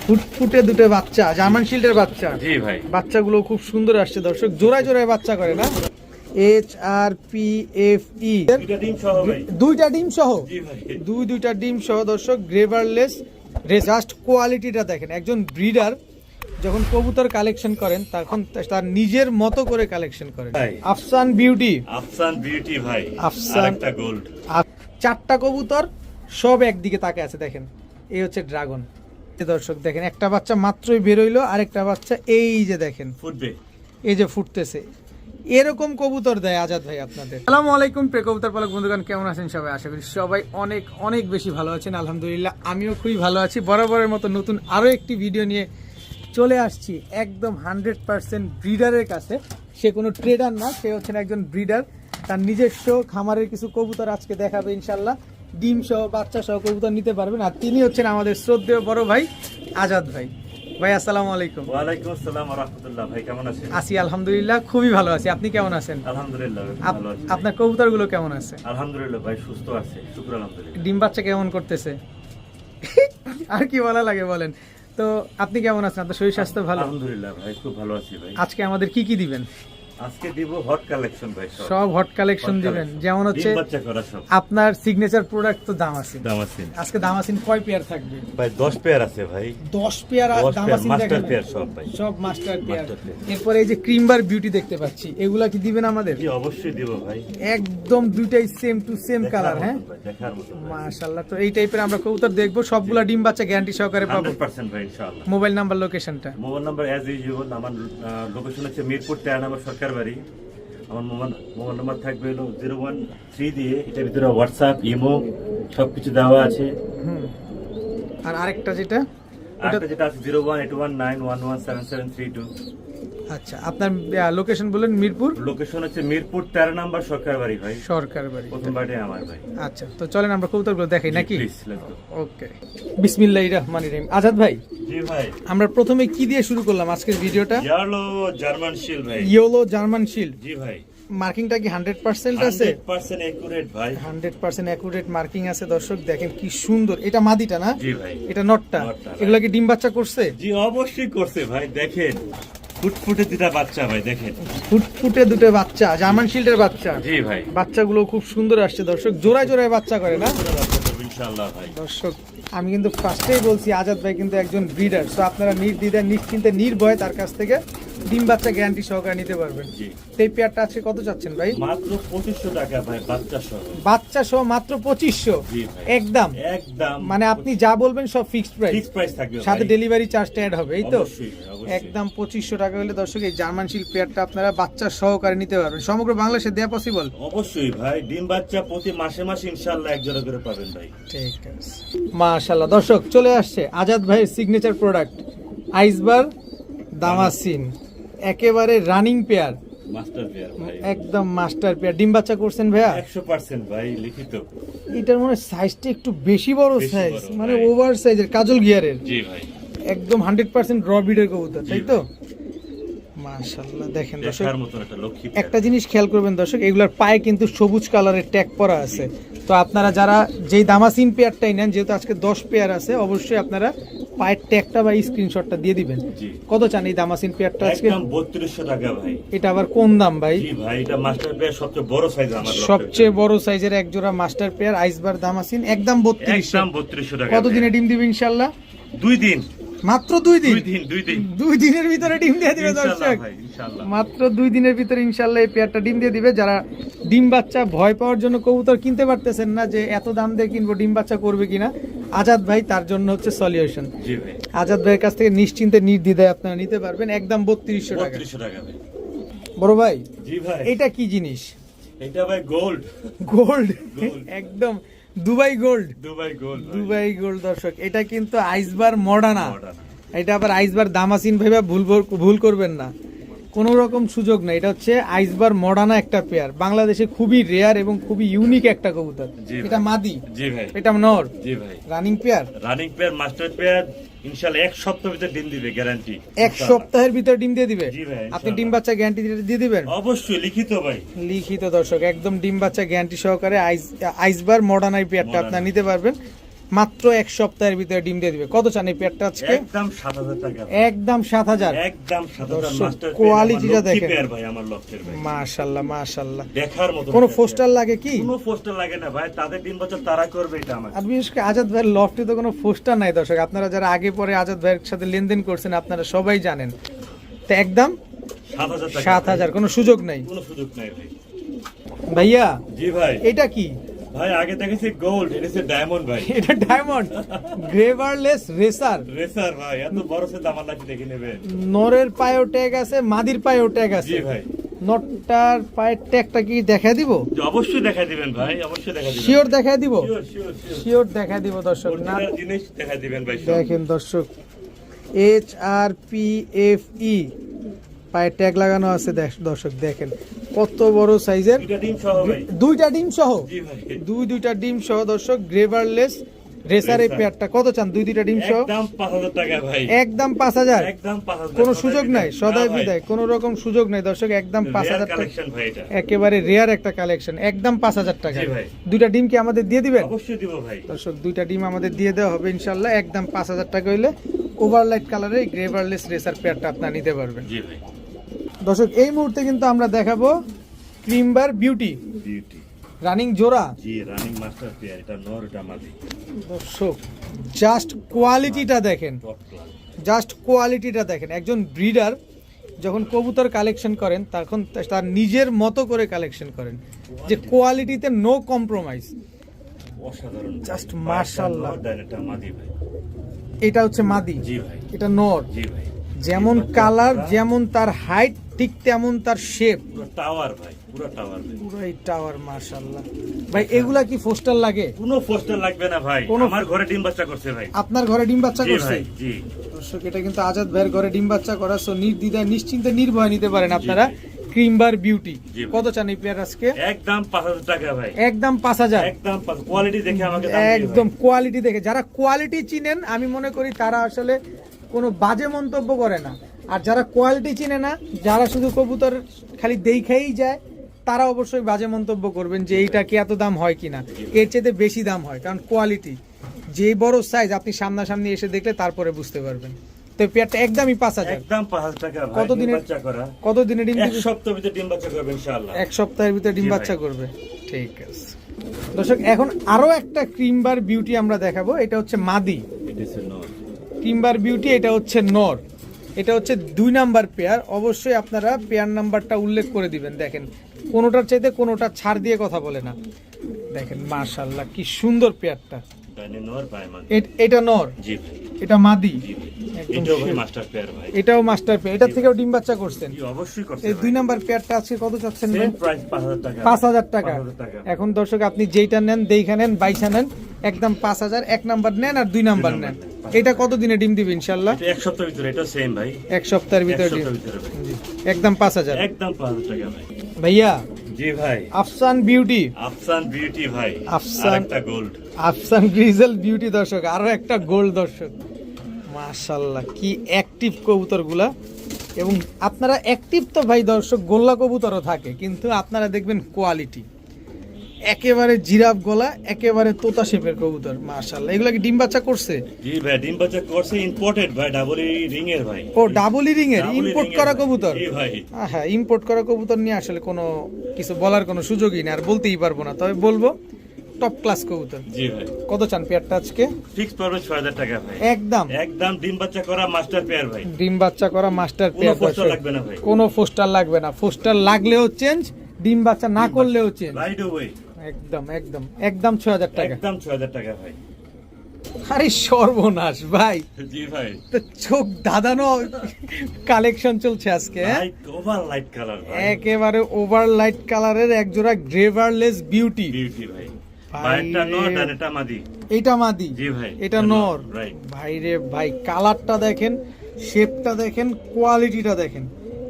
ফুটফুটে দুটো বাচ্চা, জার্মান শিল্ডের বাচ্চা। জি ভাই, বাচ্চাগুলো খুব সুন্দর আসছে দর্শক, জোড়ায় জোড়ায় বাচ্চা করে না। HRPFE দুইটা ডিম সহ ভাই। দুইটা ডিম সহ, জি ভাই, দুইটা ডিম সহ দর্শক, গ্রেভারলেস। জাস্ট কোয়ালিটিটা দেখেন, একজন ব্রিডার যখন কবুতর কালেকশন করেন তখন তার নিজের মতো করে কালেকশন করেন। ভাই। আফসান বিউটি, আফসান বিউটি ভাই, আফসান। আরেকটা গোল্ড। আর চারটা কবুতর সব একদিকে তাকে আছে দেখেন, এই হচ্ছে ড্রাগন। দর্শক দেখেন, একটা বাচ্চা মাত্রই বেরোইলো, আরেকটা বাচ্চা এই যে দেখেন ফুটবে। এই যে ফুটতেছে। এরকম কবুতর দেয় আজাদ ভাই আপনাদের। আসসালামু আলাইকুম প্রিয় কবুতর পালক বন্ধুগণ, কেমন আছেন সবাই? আশা করি সবাই অনেক অনেক বেশি ভালো আছেন। আলহামদুলিল্লাহ আমিও খুবই ভালো আছি। বরাবরের মতো নতুন আরও একটি ভিডিও নিয়ে চলে আসছি একদম 100% ব্রিডারের কাছে। সে কোনো ট্রেডার না, সে হচ্ছেন একজন ব্রিডার। তার নিজস্ব খামারের কিছু কবুতর আজকে দেখাবে ইনশাল্লাহ। ডিম সহ বাচ্চা সহ কবুতর নিতে পারবেন। আর তিনি হচ্ছেন আমাদের শ্রদ্ধেয় বড় ভাই আজাদ ভাই। ভাই আসসালামু আলাইকুম। ওয়ালাইকুম আসসালাম ওয়া রাহমাতুল্লাহ। ভাই কেমন আছেন? আছি আলহামদুলিল্লাহ, খুবই ভালো আছি। আপনি কেমন আছেন? আলহামদুলিল্লাহ ভালো আছি। আপনার কবুতরগুলো কেমন আছে? আলহামদুলিল্লাহ ভাই, সুস্থ আছে, শুকর আলহামদুলিল্লাহ। ডিম বাচ্চা কেমন করতেছে? আর কি বলা লাগে বলেন। তো আপনি কেমন আছেন? আপনার শরীর স্বাস্থ্য ভালো? আলহামদুলিল্লাহ ভাই, খুব ভালো আছি ভাই। আজকে আমাদের কি কি দিবেন? আজকে দিব হট কালেকশন ভাই, সব হট কালেকশন দিবেন, যেমন হচ্ছে ডিম বাচ্চা করা সব। আপনার সিগনেচার প্রোডাক্ট তো দামাসিন। দামাসিন আজকে দামাসিন কয় পেয়ার থাকবে? ভাই 10 পেয়ার আছে ভাই। 10 পেয়ার 10 পেয়ার দামাসিন মাস্টার দেখেন, পেয়ার সব ভাই, সব মাস্টার পেয়ার। Master pair. এরপরে এই যে ক্রিমবার বিউটি দেখতে পাচ্ছি, এগুলা কি দিবেন আমাদের? জি অবশ্যই দিব ভাই। একদম দুইটাই সেম টু সেম কালার। হ্যাঁ দেখার মতো ভাই। মাশাআল্লাহ। তো এই টাইপের আমরা কবুতর দেখবো, সবগুলা ডিম বাচ্চা গ্যারান্টি সহকারে পাবো। 100% ভাই ইনশাআল্লাহ। মোবাইল নাম্বার, লোকেশনটা? মোবাইল নাম্বার অ্যাজ ইউজুয়াল আমার লোকেশন হচ্ছে মিরপুর 13 নম্বর সরকার বাড়ি। আমার মোবাইল নাম্বার থাকবে হলো 013 দিয়ে, এটার ভিতরে হোয়াটসঅ্যাপ, ইমো সবকিছু দেওয়া আছে। আর আরেকটা যেটা, আরেকটা যেটা আছে 01819117732। আচ্ছা আপনার লোকেশন বলেন। মিরপুর, লোকেশন হচ্ছে মিরপুর 13 নম্বর সরকার বাড়ি ভাই, সরকার বাড়ি। প্রথম বাড়ি আমার ভাই। আচ্ছা তো চলেন আমরা কবুতরগুলো দেখাই নাকি? Please let's go. ওকে, বিসমিল্লাহির রহমানির রহিম। আজাদ ভাই, জি ভাই, আমরা প্রথমে কি দিয়ে শুরু করলাম আজকের ভিডিওটা? ইয়ালো জার্মান শিল ভাই। Yellow German shield. জি ভাই, মার্কিংটা কি 100% আছে? 100% একুরেট ভাই। 100% অ্যাকুরেট মার্কিং আছে দর্শক, দেখেন কি সুন্দর। এটা মাদিটা না? জি ভাই, এটা নটটা। নটটা, এগুলা কি ডিম বাচ্চা করছে? জি অবশ্যই করছে ভাই। দেখেন ফুটফুটে দুটা বাচ্চা ভাই, দেখেন ফুটফুটে দুটো বাচ্চা, জার্মান শিল্ডের বাচ্চা। জি ভাই, বাচ্চাগুলো খুব সুন্দর আসছে দর্শক, জোড়ায় জোড়ায় বাচ্চা করে না ইনশাআল্লাহ ভাই। দর্শক? আমি কিন্তু ফার্স্টেই বলছি আজাদ ভাই কিন্তু একজন ব্রিডার, তো আপনারা নির্দ্বিধায় নিশ্চিন্তে নির্ভয়ে তার কাছ থেকে ডিম বাচ্চা গ্যারান্টি সহকারে নিতে পারবেন। জি, এই পেয়ারটা আজকে কত চাচ্ছেন ভাই? মাত্র 2500 টাকা ভাই, বাচ্চা সহ। বাচ্চা সহ মাত্র 2500? জি ভাই, একদম একদম মানে আপনি যা বলবেন সব ফিক্সড প্রাইস, ফিক্স প্রাইস থাকবে ভাই। সাথে ডেলিভারি চার্জটা অ্যাড হবে, এই তো? অবশ্যই, অবশ্যই। একদম 2500 টাকা হলে দর্শক এই জার্মান শিল্ড পেয়ারটা আপনারা বাচ্চা সহকারে নিতে পারবেন। সমগ্র বাংলাদেশে দেয়া পসিবল? অবশ্যই ভাই, ডিম বাচ্চা প্রতি মাসে মাসে ইনশাআল্লাহ এক জোড়া করে পাবেন ভাই। ঠিক আছে, মাশাআল্লাহ। দর্শক চলে আসছে আজাদ ভাইয়ের সিগনেচার প্রোডাক্ট আইসবার দামাসিন, একেবারে রানিং পেয়ার, মাস্টার পেয়ার ভাই, একদম মাস্টার পেয়ার। ডিম বাচ্চা করছেন ভাইয়া? 100% ভাই, লিখিত। এটার মনে সাইজটা একটু বেশি বড় বেশি সাইজ, বড়, মানে ভাই। ওভার সাইজের, কাজল গিয়ারের। জি ভাই, একদম 100% র বিডের কবুতর, জি তাই তো? মাশাআল্লাহ। দেখেন দর্শক, দেখার মতন একটা লক্ষ্মী পেয়ার। একটা জিনিস খেয়াল করবেন দর্শক, এগুলার পায়ে কিন্তু সবুজ কালারের ট্যাগ করা আছে। তো আপনারা যারা যেই দামাসিন পেয়ারটাই নেন, যেহেতু আজকে 10 পেয়ার আছে, অবশ্যই আপনারা পায়ের ট্যাগটা বা স্ক্রিনশটটা দিয়ে দিবেন। জি, কত চান এই দামাসিন পেয়ারটা আজকে? একদম 3200 টাকা ভাই। এটা আবার কোন দাম ভাই? জি ভাই, এটা মাস্টার পেয়ার, সবচেয়ে বড় সাইজ আমার লক্ষ্য। সবচেয়ে বড় সাইজের এক জোড়া মাস্টার পেয়ার আইসবার দামাসিন, একদম 3200। একদম 3200 টাকা। কত দিনে ডিম দিবে ইনশাআল্লাহ? 2 দিন, মাত্র 2 দিন? 2 দিন 2 দিনের ভিতরে ডিম দিয়ে দিবে ইনশাআল্লাহ দর্শক। ভাই, ইনশাআল্লাহ। মাত্র 2 দিনের ভিতরে ইনশাআল্লাহ এই পেয়ারটা ডিম দিয়ে দিবে। যারা ডিম বাচ্চা ভয় পাওয়ার জন্য কবুতর কিনতে পারতেছেন না, যে এত দাম দিয়ে কিনবো, ডিম বাচ্চা করবে কিনা, আজাদ ভাই তার জন্য হচ্ছে সলিউশন। জি ভাই, আজাদ ভাইয়ের কাছ থেকে নিশ্চিন্তে নির্দ্বিধায় আপনারা নিতে পারবেন, একদম 3200 টাকা। 3200 টাকা ভাই। বড় ভাই, জি ভাই, এটা কি জিনিস? এটা ভাই গোল্ড, গোল্ড, Gold। একদম দুবাই গোল্ড। দুবাই গোল্ড ভাই। দুবাই গোল্ড দর্শক, এটা কিন্তু আইসবার মডার্না। Modern। এটা আবার আইসবার দামাসিন ভাইবা ভুল করবেন না, কোনো রকম সুযোগ নাই। এটা হচ্ছে আইসবার মডার্না একটা পেয়ার, বাংলাদেশে খুবই রেয়ার এবং খুবই ইউনিক একটা কবুতর। জি ভাই। এটা মাদি, জি ভাই, এটা নর, জি ভাই। Running pair. Running pair, master pair, ইনশাআল্লাহ 1 সপ্তাহের ভিতরে ডিম দিবে, গ্যারান্টি। 1 সপ্তাহের ভিতরে ডিম দিয়ে দিবে? জি ভাই, আপনি ইনশাআল্লাহ। ডিম বাচ্চা গ্যারান্টি দিয়ে দিবেন? অবশ্যই, লিখিত ভাই। লিখিত দর্শক, একদম ডিম বাচ্চা গ্যারান্টি সহকারে আইসবার মডার্ন পেয়ারটা Modern। আপনারা নিতে পারবেন মাত্র এক সপ্তাহের ভিতরে ডিম দিয়ে দিবে। কত চান এই পেয়ারটা আজকে? একদম 7,000 টাকা। একদম 7,000। একদম 7,000 দর্শক, মাস্টার কোয়ালিটিটা দেখেন। পেয়ার ভাই, আমার লক্ষ্যের ভাই। মাশাআল্লাহ মাশাআল্লাহ। দেখার মতো। কোনো পোস্টার লাগে কি? কোনো পোস্টার লাগে না ভাই, তাদের ডিম বাচ্চা তারা করবে, এটা আমার। আর বিশেষ করে আজাদ ভাইয়ের লফটে তো কোনো পোস্টার নাই দর্শক। আপনারা যারা আগে পরে আজাদ ভাইয়ের সাথে লেনদেন করছেন আপনারা সবাই জানেন। তো একদম 7,000 টাকা। 7,000, কোনো সুযোগ নাই। কোনো সুযোগ নাই ভাই। ভাইয়া জি ভাই। এটা কি ভাই আগে দেখেছি গোল্ড, এটা হচ্ছে ডায়মন্ড ভাই। এটা ডায়মন্ড গ্রেভারলেস রেসার। রেসার ভাই, এত বড় সে দাম আল্লাহ কি দেখে নেবেন। নরের পায়েও ট্যাগ আছে, মাদির পায়েও ট্যাগ আছে। জি ভাই। নটটার পায়ের ট্যাগটা কি দেখায় দিব? জি, অবশ্যই দেখা দিবেন ভাই, অবশ্যই দেখা দিবেন। শিওর দেখায় দিব? Sure sure sure. শিওর দেখায় দিব দর্শক। না অরিজিনাল জিনিস দেখা দিবেন ভাই সব। দেখেন দর্শক, HRPFE পায়ের ট্যাগ লাগানো আছে। দর্শক দেখেন কত বড় সাইজের, দুইটা ডিম সহ ভাই। দুইটা ডিম সহ। জি ভাই। দুইটা ডিম সহ দর্শক, গ্রেভারলেস রেসার এই পেয়ারটা। কত চান দুইটা ডিম সহ? একদম 5,000 টাকা ভাই। একদম 5,000। একদম 5,000। কোনো সুযোগ নাই, সদাই বিদায়, কোনো রকম সুযোগ নাই দর্শক। একদম 5,000 টাকা, কালেকশন ভাই এটা। একেবারে রেয়ার একটা কালেকশন। একদম 5,000 টাকা। জি ভাই। দুইটা ডিম কি আমাদের দিয়ে দিবেন? অবশ্যই দিব ভাই। দর্শক দুইটা ডিম আমাদের দিয়ে দেওয়া হবে ইনশাল্লাহ। একদম 5,000 টাকা হইলে ওভারলাইট কালারের গ্রেভারলেস রেসার পেয়ারটা আপনারা নিতে পারবেন। জি ভাই। দর্শক এই মুহূর্তে কিন্তু আমরা দেখাবো ক্রিমবার বিউটি বিউটি রানিং জোড়া। জি, রানিং মাস্টার পেয়ার, এটা নর, এটা মাদি। দর্শক জাস্ট কোয়ালিটিটা দেখেন, টপ ক্লাস। জাস্ট কোয়ালিটিটা দেখেন। একজন ব্রিডার যখন কবুতর কালেকশন করেন তখন তার নিজের মতো করে কালেকশন করেন, যে কোয়ালিটিতে নো কম্প্রোমাইজ। অসাধারণ। Just মাশাআল্লাহ। এটা মাদি ভাই। এটা হচ্ছে মাদি, জি ভাই। এটা নর। জি ভাই। যেমন কালার, যেমন তার হাইট, ঠিক তেমন তার শেপ। পুরো টাওয়ার ভাই, পুরো টাওয়ার ভাই। পুরোই টাওয়ার মাশাআল্লাহ। ভাই এগুলা কি পোস্টার লাগে? কোনো পোস্টার লাগবে না ভাই, কোনো- আমার ঘরে ডিম বাচ্চা করছে ভাই। আপনার ঘরে ডিম বাচ্চা জি করছে? ভাই। জি। দর্শক এটা কিন্তু আজাদ ভাইয়ের ঘরে ডিম বাচ্চা করা, সো নির্দ্বিধায় নিশ্চিন্তে নির্ভয় নিতে পারেন আপনারা ক্রিমবার বিউটি। জি ভাই। কত চান এই প্লেয়ার আজকে? একদম 5,000 টাকা ভাই। একদম 5,000। একদম কোয়ালিটি দেখে আমাকে দাম দিও একদম ভাই। কোয়ালিটি দেখে, যারা কোয়ালিটি চিনেন আমি মনে করি তারা আসলে কোনো বাজে মন্তব্য করে না। আর যারা কোয়ালিটি চিনে না, যারা শুধু কবুতর খালি দেখাই যায়, তারা অবশ্যই বাজে মন্তব্য করবেন যে এইটা কি এত দাম হয় কিনা। এর চেয়ে বেশি দাম হয়, কারণ কোয়ালিটি যে বড় সাইজ আপনি সামনাসামনি এসে দেখলে তারপরে বুঝতে পারবেন। তো পেয়ারটা একদমই 5,000। একদম 5,000 টাকা ভাই। কতদিনের- ডিম বাচ্চা করা? কতদিনে ডিম এক দিবে? সপ্তাহের ভিতরে ডিম বাচ্চা করবে ইনশাআল্লাহ। এক সপ্তাহের ভিতরে ডিম জি ভাই। বাচ্চা করবে। ঠিক আছে দর্শক, এখন আরো একটা ক্রিমবার বিউটি আমরা দেখাবো। এটা হচ্ছে মাদি এটা হচ্ছে নর। ক্রিমবার বিউটি, এটা হচ্ছে নর। এটা হচ্ছে 2 নাম্বার পেয়ার। অবশ্যই আপনারা পেয়ার নাম্বারটা উল্লেখ করে দিবেন। দেখেন কোনোটার চাইতে কোনোটা ছাড় দিয়ে কথা বলে না। দেখেন মাশাআল্লাহ কি সুন্দর পেয়ারটা। ডানে নর, বায়ে মাদি। এটা নর, জি ভাই। এটা মাদি। জি ভাই। একদম এটাও ভাই সেই। মাস্টার পেয়ার ভাই। এটাও মাস্টার পেয়ার। এটার থেকেও ডিম বাচ্চা করছেন। জি, অবশ্যই করছে এই ভাই। 2 নাম্বার পেয়ারটা আজকে কত চাচ্ছেন ভাই? সেম প্রাইস 5,000 টাকা। 5,000 টাকা। 5,000 টাকা। এখন দর্শক আপনি যেইটা নেন, দেইখা নেন, বাইসা নেন, একদম 5,000। 1 নাম্বার নেন আর 2 নাম্বার নেন। এটা কত দিনে ডিম দিবে ইনশাআল্লাহ? এটা এক সপ্তাহের ভিতরে, এটা সেম ভাই। এক সপ্তাহের এক ভিতরে ডিম। সপ্তাহের ভিতরে ভাই। জি, একদম 5,000। একদম 5,000 টাকা ভাই। ভাইয়া জি ভাই। আফসান বিউটি, আফসান বিউটি ভাই। আফসান- আরেকটা গোল্ড। আফসান গ্রিজেল বিউটি দর্শক, আরো একটা গোল্ড দর্শক। মাশাআল্লাহ কি অ্যাক্টিভ কবুতরগুলা। এবং আপনারা অ্যাক্টিভ তো ভাই দর্শক, গোল্লা কবুতরও থাকে, কিন্তু আপনারা দেখবেন কোয়ালিটি একেবারে জিরাফ গলা, একেবারে তোতা শেপের কবুতর। মাশাআল্লাহ এগুলা কি ডিম বাচ্চা করছে? জি ভাই, ডিম বাচ্চা করছে, ইম্পোর্টেড ভাই, ডাবল রিং এর ভাই। ও ডাবল রিং এর Double ইম্পোর্ট ring এর করা ভাই। কবুতর। জি ভাই। হ্যাঁ, ইম্পোর্ট করা কবুতর নিয়ে আসলে কোনো কিছু বলার কোনো সুযোগই নেই, আর বলতেই পারবো না। তবে বলবো টপ ক্লাস কবুতর। জি ভাই। কত চান পেয়ারটা আজকে? ফিক্স পড়বে 6,000 টাকা ভাই। একদম একদম ডিম বাচ্চা করা মাস্টার পেয়ার ভাই। ডিম বাচ্চা করা মাস্টার কোনো পেয়ার পোস্টার দর্শক। লাগবে না ভাই। কোনো পোস্টার লাগবে না, পোস্টার লাগলেও চেঞ্জ, ডিম বাচ্চা না করলেও চেঞ্জ। Right way. একদম একদম একদম 6,000 টাকা। একদম 6,000 টাকা ভাই। আরে সর্বনাশ ভাই, জি ভাই। তো চোখ দাদানো কালেকশন চলছে আজকে। হ্যাঁ? লাইট ওভার লাইট কালার ভাই। একেবারে ওভার লাইট কালারের একজোড়া গ্রেভারলেস বিউটি। বিউটি ভাই। ভাই বাইরটা নর, রে। ডানেটা মাদি। এটা মাদি, জি ভাই। এটা নর। রাইট। ভাই রে ভাই, কালারটা দেখেন, শেপটা দেখেন, কোয়ালিটিটা দেখেন,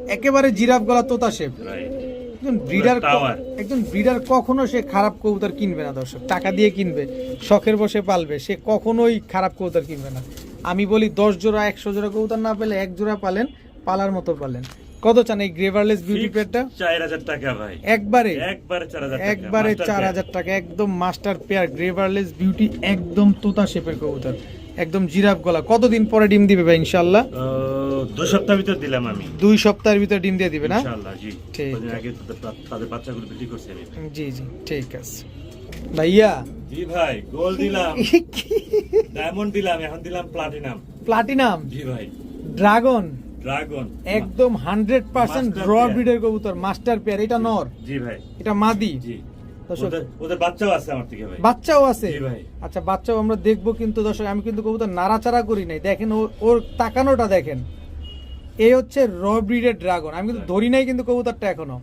একেবারে জিরাফ গলা তোতা শেপ। রাইট। tower। একজন ব্রিডার কখনো সে খারাপ কবুতর কিনবে না দর্শক, টাকা দিয়ে কিনবে, শখের বসে পালবে, সে কখনোই খারাপ কবুতর কিনবে না। আমি বলি 10 জোড়া 100 জোড়া কবুতর না পেলে 1 জোড়া পালেন, পালার মতো পালেন। কত চান এই গ্রেভারলেস বিউটি পেয়ারটা? 4000 টাকা ভাই, একবারে 4000 টাকা, একবারে মাস্টার 4000 টাকা, একদম মাস্টার পেয়ার গ্রেভারলেস বিউটি, একদম তোতা শেপের কবুতর, একদম জিরাফ গলা। কতদিন পরে ডিম দিবে ভাই ইনশাআল্লাহ? 2 সপ্তাহ ভিতর দিলাম আমি, 2 সপ্তাহের ভিতর ডিম দিয়ে দিবে না? ইনশাআল্লাহ জি। ঠিক কদিন আগে তাদের বাচ্চাগুলো বিক্রি করছি আমি। জি জি ঠিক আছে ভাইয়া। জি ভাই, গোল্ড দিলাম, ডায়মন্ড দিলাম, এখন দিলাম প্লাটিনাম। প্লাটিনাম, জি ভাই, ড্রাগন, ড্রাগন একদম 100% Master র pair। ব্রিডের কবুতর, মাস্টার পেয়ার। এটা নর, জি ভাই, এটা মাদি। জি। দর্শক ওদের বাচ্চাও আছে আমার থেকে ভাই। বাচ্চাও আছে? জি ভাই। আচ্ছা বাচ্চাও আমরা দেখবো, কিন্তু দর্শক আমি কিন্তু কবুতর নাড়াচাড়া করি নাই, দেখেন ওর তাকানোটা দেখেন। এই হচ্ছে র ব্রিডের ড্রাগন, আমি কিন্তু ধরি নাই কিন্তু কবুতরটা এখনো।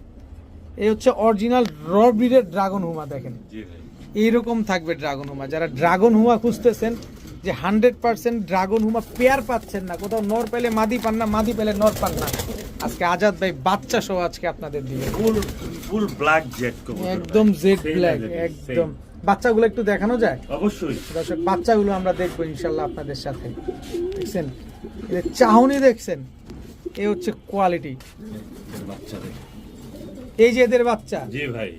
এই হচ্ছে অরিজিনাল র ব্রিডের ড্রাগন হুমা, দেখেন জি ভাই, এইরকম থাকবে ড্রাগন হুমা। যারা ড্রাগন হুমা খুঁজতেছেন, যে 100% ড্রাগন হুমা পেয়ার পাচ্ছেন না, কোথাও নর পেলে মাদি পান না, মাদি পেলে নর পান না, আজকে আজাদ ভাই বাচ্চা সহ আজকে আপনাদের দিবে। ফুল ব্ল্যাক জেট কবুতর, একদম Z Same black, as it is, একদম। same। বাচ্চাগুলো একটু দেখানো যায়? অবশ্যই। দর্শক বাচ্চাগুলো আমরা দেখবো ইনশাল্লাহ আপনাদের সাথে। দেখছেন এদের চাহনি, দেখছেন এই হচ্ছে কোয়ালিটি। বাচ্চা দেখ। এই যে এদের বাচ্চা, জি ভাই,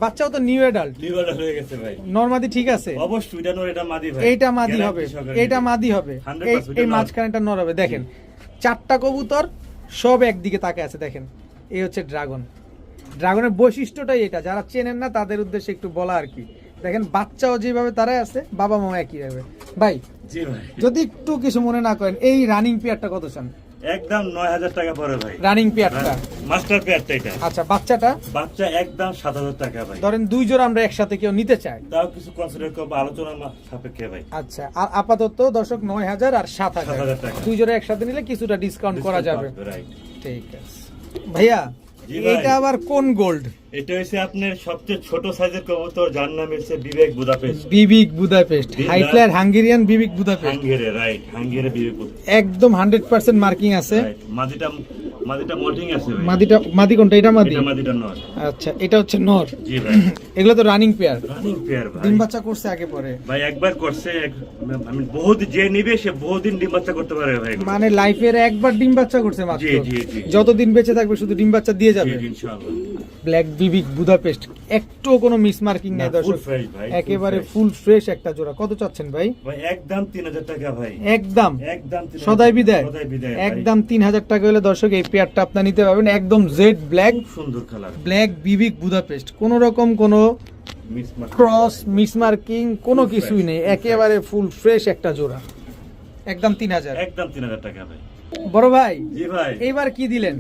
বাচ্চাও তো নিউ অ্যাডাল্ট, লিভার হয়ে গেছে ভাই। নরমাদি ঠিক আছে? অবশ্যই এটা নর, এটা মাদি ভাই। এইটা মাদি হবে, Guarantee সহকারে এইটা দিবে। মাদি হবে, 100% এই নর। মাঝখানেটা নর হবে। দেখেন 4টা কবুতর সব একদিকে তাকে আছে, দেখেন এই হচ্ছে ড্রাগন। ড্রাগনের বৈশিষ্ট্যটাই এটা, যারা চেনেন না তাদের উদ্দেশ্যে একটু বলা আর কি। দেখেন বাচ্চাও যেভাবে তারাই আছে, বাবা মা একই হবে। ভাই জি ভাই, যদি একটু কিছু মনে না করেন, এই রানিং পেয়ারটা কত চান? একদম 9000 টাকা পড়ে ভাই, রানিং পেয়ারটা। মাস্টার পেয়ারটা এটা। আচ্ছা বাচ্চাটা বাচ্চা একদম 7000 টাকা ভাই। ধরেন 2 জোড়া আমরা একসাথে কেউ নিতে চাই, তাও কিছু কনসিডার করব, আলোচনা সাপেক্ষে ভাই। আচ্ছা আর আপাতত দর্শক 9000 আর 7000, 7000 টাকা। 2 জোড়া একসাথে নিলে কিছুটা ডিসকাউন্ট করা যাবে। রাইট। ঠিক আছে ভাইয়া। জি ভাই। এটা আবার কোন গোল্ড? এটা হচ্ছে আপনার সবচেয়ে ছোট সাইজের কবুতর, যার নাম হচ্ছে Bibek Budapest. Bibek Budapest, high flyer Hungarian Bibek Budapest, Hungary, right, Hungary Bibek Budapest. একদম 100% মার্কিং আছে। রাইট। মাদিটা মোল্টিং আছে ভাই। মাদি কোনটা? এটা মাদি। এটা মাদিটা নর। আচ্ছা এটা হচ্ছে নর। জি ভাই, এগুলো তো রানিং পেয়ার, রানিং পেয়ার ভাই। ডিম বাচ্চা করছে আগে পরে? ভাই একবার করছে, আমি বহুদিন যে নিবে সে বহুদিন ডিম বাচ্চা করতে পারে ভাই। মানে লাইফের একবার ডিম বাচ্চা করছে মাত্র, জি, জি, জি। যতদিন বেঁচে থাকবে শুধু ডিম বাচ্চা দিয়ে যাবে। জি, ইনশাআল্লাহ। ব্ল্যাক বিবিক বুদাপেস্ট, একটু কোনো মিস মার্কিং নাই না, দর্শক, full fresh ভাই, full একেবারে fresh। ফুল ফ্রেশ একটা জোড়া। কত চাচ্ছেন ভাই? ভাই একদম 3000 টাকা ভাই, একদম একদম 3000 সদাই বিদায়, সদাই বিদায় ভাই। একদম 3000 টাকা হলে দর্শক এই পেয়ারটা আপনি নিতে পারবেন। একদম জেড ব্ল্যাক, খুব সুন্দর কালার, ব্ল্যাক বিবিক বুদাপেস্ট, কোনো রকম কোনো miss mark cross miss marking কোনো Full কিছুই fresh, নেই, full একেবারে ফুল ফ্রেশ একটা জোড়া, একদম 3000। একদম 3000 টাকা ভাই। বড় ভাই জি ভাই, এইবার কি দিলেন?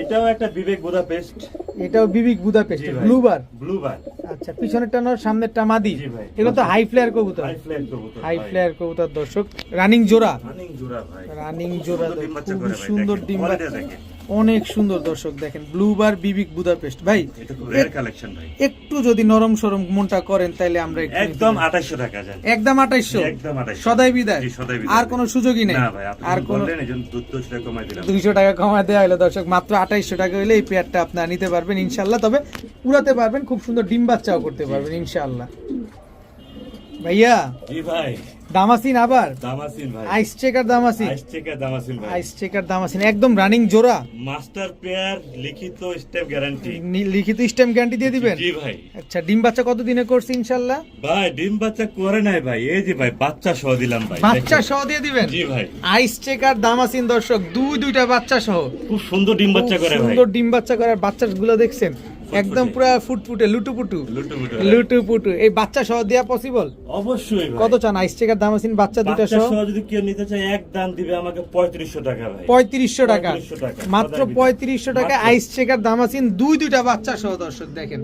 এটাও একটা বিবেক বুদাপেস্ট। এটাও বিবিক বুদাপেস্ট জি ভাই, ব্লুবার। ব্লুবার। আচ্ছা পিছনেরটা নর, সামনেরটা মাদি। জি ভাই। এগুলো তো হাই ফ্লেয়ার কবুতর, হাই ফ্লায়ার কবুতর, হাই ফ্লেয়ার কবুতর দর্শক, রানিং জোড়া, রানিং জোড়া ভাই, রানিং জোড়া, সুন্দর ডিম বাচ্চা খুব করে ভাই, সুন্দর দেখেন, ডিম quality বাচ্চা, দেখেন। অনেক সুন্দর দর্শক দেখেন, ব্লুবার বিবিক বুদাপেস্ট। ভাই এটা খুব রেয়ার কালেকশন ভাই। একটু যদি নরম সরম মনটা করেন তাহলে আমরা একটু একদম নিতে পারি। 2800 টাকা জান। একদম 2800, একদম 2800 সদাই বিদায়, জি, সদাই বিদায় আর কোনো সুযোগই নেই? না ভাই, আপনি আর আর কোনো বললেন এজন্য 200 টাকা কমাই দিলাম। 200 টাকা কমায় দেওয়া হলো দর্শক, মাত্র 2800 টাকা হলে এই পেয়ারটা আপনারা নিতে পারবেন ইনশাল্লাহ। তবে উড়াতে পারবেন, খুব সুন্দর ডিম বাচ্চাও করতে পারবেন ইনশাল্লাহ। ভাইয়া জি ভাই, দামাসিন, আবার দামাসিন ভাই, আইস চেকার দামাসিন, আইস থেকে দামাসিন ভাই, আইস চেকার দামাসিন, একদম রানিং জোড়া, মাস্টার পেয়ার, লিখিত স্টেপ গ্যারান্টি। লিখিত স্ট্যাম্প গ্যারান্টি দিয়ে দিবেন? জি ভাই। আচ্ছা ডিম বাচ্চা কত দিনে করছে ইনশাল্লাহ? ভাই ডিম বাচ্চা করে নাই ভাই, এই যে ভাই বাচ্চা সহ দিলাম ভাই, বাচ্চা দেখেন। সহ দিয়ে দিবেন? জি ভাই, আইস চেকার দামাসিন দর্শক, দুইটা বাচ্চা সহ, খুব সুন্দর ডিম বাচ্চা খুব করে ভাই, সুন্দর ডিম বাচ্চা করার বাচ্চাগুলো দেখছেন, একদম পুরো ফুটফুটে লুটুপুটু, লুটুপুটু। লুটুপুটু। এই বাচ্চা সহ দেয়া পসিবল? অবশ্যই ভাই। কত চান আইস চেকার দামাসিন বাচ্চা দুইটা বাচ্চা সহ? সহ যদি কেউ নিতে চায় এক দাম দিবে আমাকে 3500 টাকা ভাই। 3500 টাকা, 3500 টাকা, মাত্র সদাই বিদায়। 3500 টাকা মাত্র। আইস চেকার দামাসিন দুইটা বাচ্চা সহ দর্শক দেখেন,